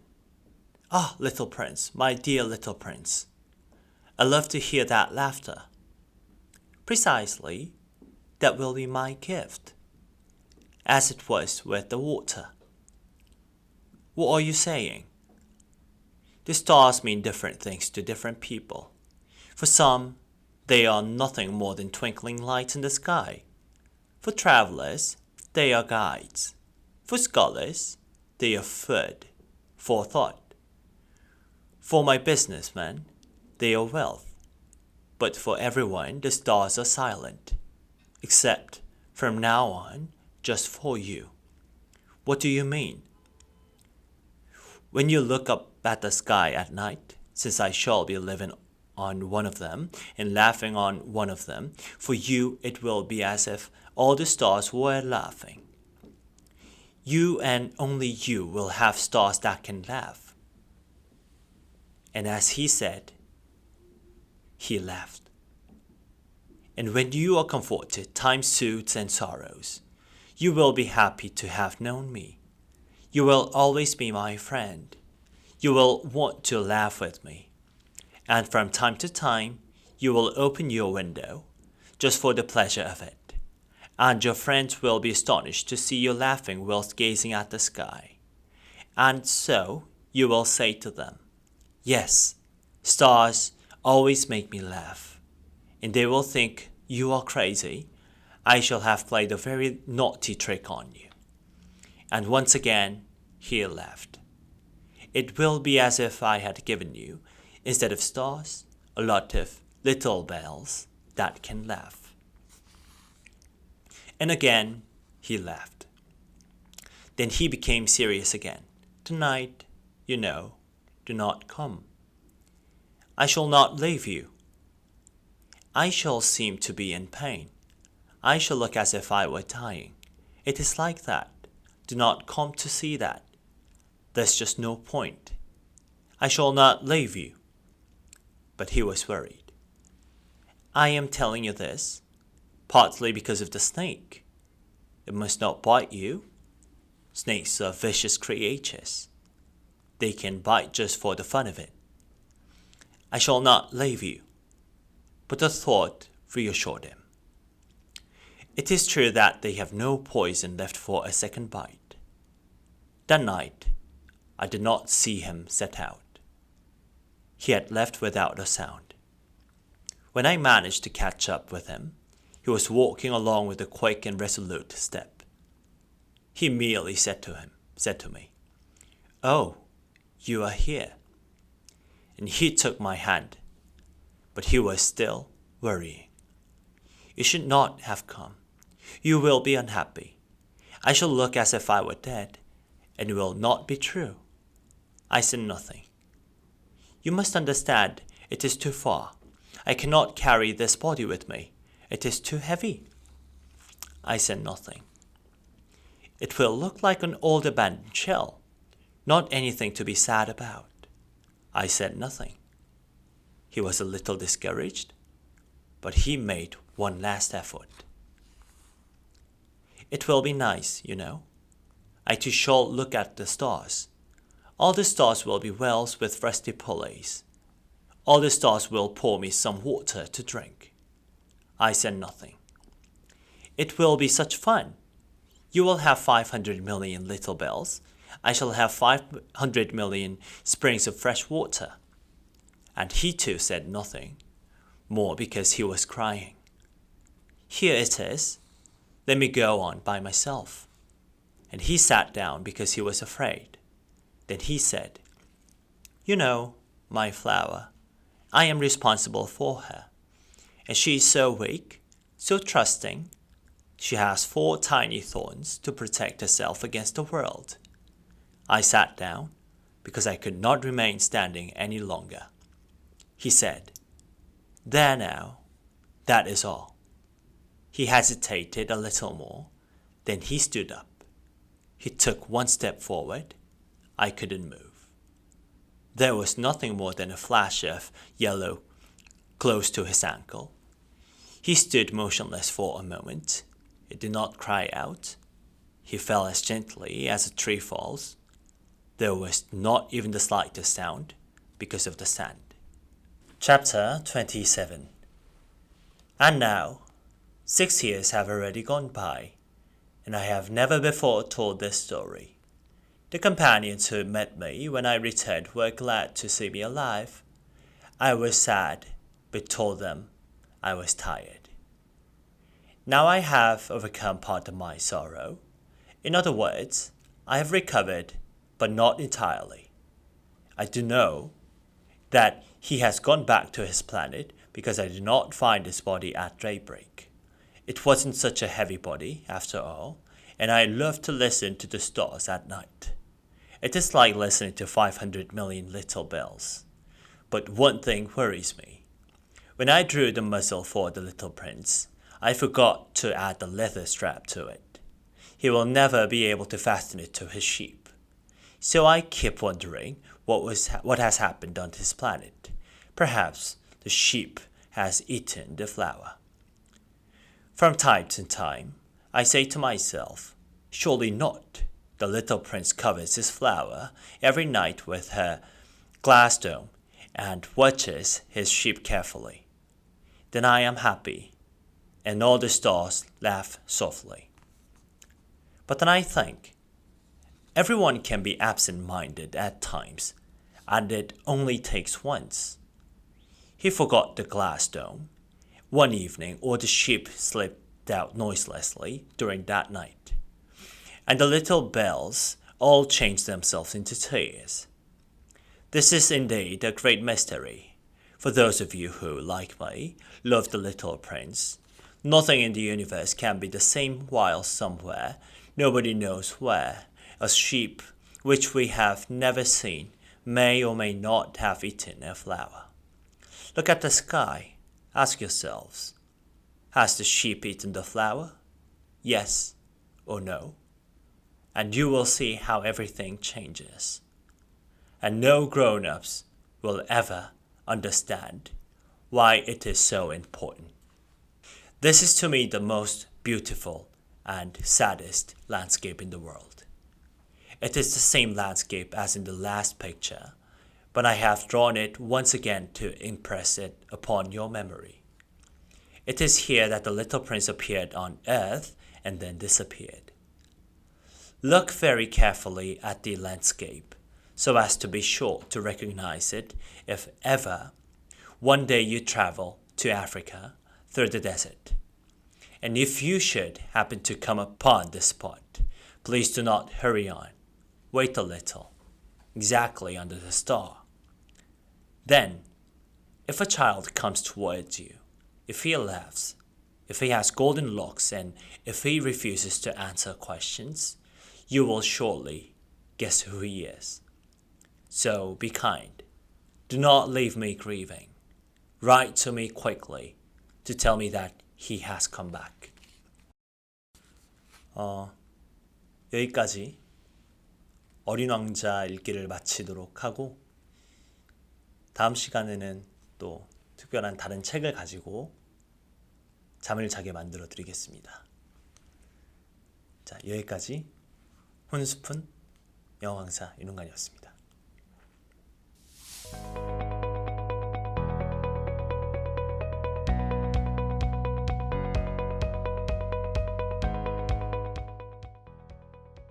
"Ah, little prince, my dear little prince. I love to hear that laughter." "Precisely, that will be my gift, as it was with the water." "What are you saying?" "The stars mean different things to different people. For some, they are nothing more than twinkling lights in the sky. For travelers, they are guides. For scholars, they are food for thought. For my businessmen, they are wealth. But for everyone, the stars are silent, except from now on, just for you." "What do you mean?" "When you look up at the sky at night, since I shall be living on one of them and laughing on one of them, for you it will be as if all the stars were laughing. You and only you will have stars that can laugh." And as he said, he laughed. "And when you are comforted, time's suits and sorrows, you will be happy to have known me. You will always be my friend. You will want to laugh with me. And from time to time, you will open your window, just for the pleasure of it. And your friends will be astonished to see you laughing whilst gazing at the sky. And so you will say to them, 'Yes, stars always make me laugh.' And they will think you are crazy, I shall have played a very naughty trick on you. And once again he laughed. It will be as if I had given you, instead of stars, a lot of little bells that can laugh. And again he laughed. Then he became serious again. Tonight, you know, do not come. I shall not leave you. I shall seem to be in pain. I shall look as if I were dying. It is like that. Do not come to see that. There's just no point. I shall not leave you. But he was worried. I am telling you this, partly because of the snake. It must not bite you. Snakes are vicious creatures. They can bite just for the fun of it. I shall not leave you. But the thought reassured him. It is true that they have no poison left for a second bite. That night, I did not see him set out. He had left without a sound. When I managed to catch up with him, he was walking along with a quick and resolute step. He merely said to me, "Oh, you are here." And he took my hand, but he was still worrying. "You should not have come. You will be unhappy. I shall look as if I were dead, and it will not be true." I said nothing. "You must understand, it is too far. I cannot carry this body with me. It is too heavy." I said nothing. "It will look like an old abandoned shell, not anything to be sad about." I said nothing. He was a little discouraged, but he made one last effort. "It will be nice, you know. I too shall look at the stars. All the stars will be wells with rusty pulleys. All the stars will pour me some water to drink." I said nothing. "It will be such fun. You will have 500 million little bells. I shall have 500 million springs of fresh water." And he too said nothing, more because he was crying. "Here it is. Let me go on by myself." And he sat down because he was afraid. Then he said, "You know, my flower, I am responsible for her. And she is so weak, so trusting. She has 4 tiny thorns to protect herself against the world." I sat down because I could not remain standing any longer. He said, "There now, that is all." He hesitated a little more, then he stood up. He took one step forward. I couldn't move. There was nothing more than a flash of yellow close to his ankle. He stood motionless for a moment. He did not cry out. He fell as gently as a tree falls. There was not even the slightest sound because of the sand. Chapter 27. And now, 6 years have already gone by, and I have never before told this story. The companions who met me when I returned were glad to see me alive. I was sad, but told them I was tired. Now I have overcome part of my sorrow. In other words, I have recovered, but not entirely. I do know that he has gone back to his planet because I did not find his body at daybreak. It wasn't such a heavy body, after all, and I love to listen to the stars at night. It is like listening to 500 million little bells. But one thing worries me. When I drew the muzzle for the little prince, I forgot to add the leather strap to it. He will never be able to fasten it to his sheep. So I keep wondering what has happened on his planet. Perhaps the sheep has eaten the flower. From time to time, I say to myself, surely not. The little prince covers his flower every night with her glass dome and watches his sheep carefully. Then I am happy, and all the stars laugh softly. But then I think, everyone can be absent-minded at times, and it only takes once. He forgot the glass dome. One evening, all the sheep slipped passed out noiselessly during that night, and the little bells all changed themselves into tears. This is indeed a great mystery. For those of you who, like me, love the Little Prince, nothing in the universe can be the same while somewhere, nobody knows where, a sheep which we have never seen may or may not have eaten a flower. Look at the sky. Ask yourselves, has the sheep eaten the flower? Yes or no? And you will see how everything changes. And no grown-ups will ever understand why it is so important. This is to me the most beautiful and saddest landscape in the world. It is the same landscape as in the last picture, but I have drawn it once again to impress it upon your memory. It is here that the little prince appeared on earth and then disappeared. Look very carefully at the landscape so as to be sure to recognize it if ever one day you travel to Africa through the desert. And if you should happen to come upon this spot, please do not hurry on. Wait a little, exactly under the star. Then, if a child comes towards you, if he laughs, if he has golden locks, and if he refuses to answer questions, you will surely guess who he is. So be kind. Do not leave me grieving. Write to me quickly to tell me that he has come back. 여기까지 어린왕자 읽기를 마치도록 하고 다음 시간에는 또 특별한 다른 책을 가지고 잠을 자게 만들어 드리겠습니다. 자, 여기까지 혼스푼 영어 강사 윤은관이었습니다.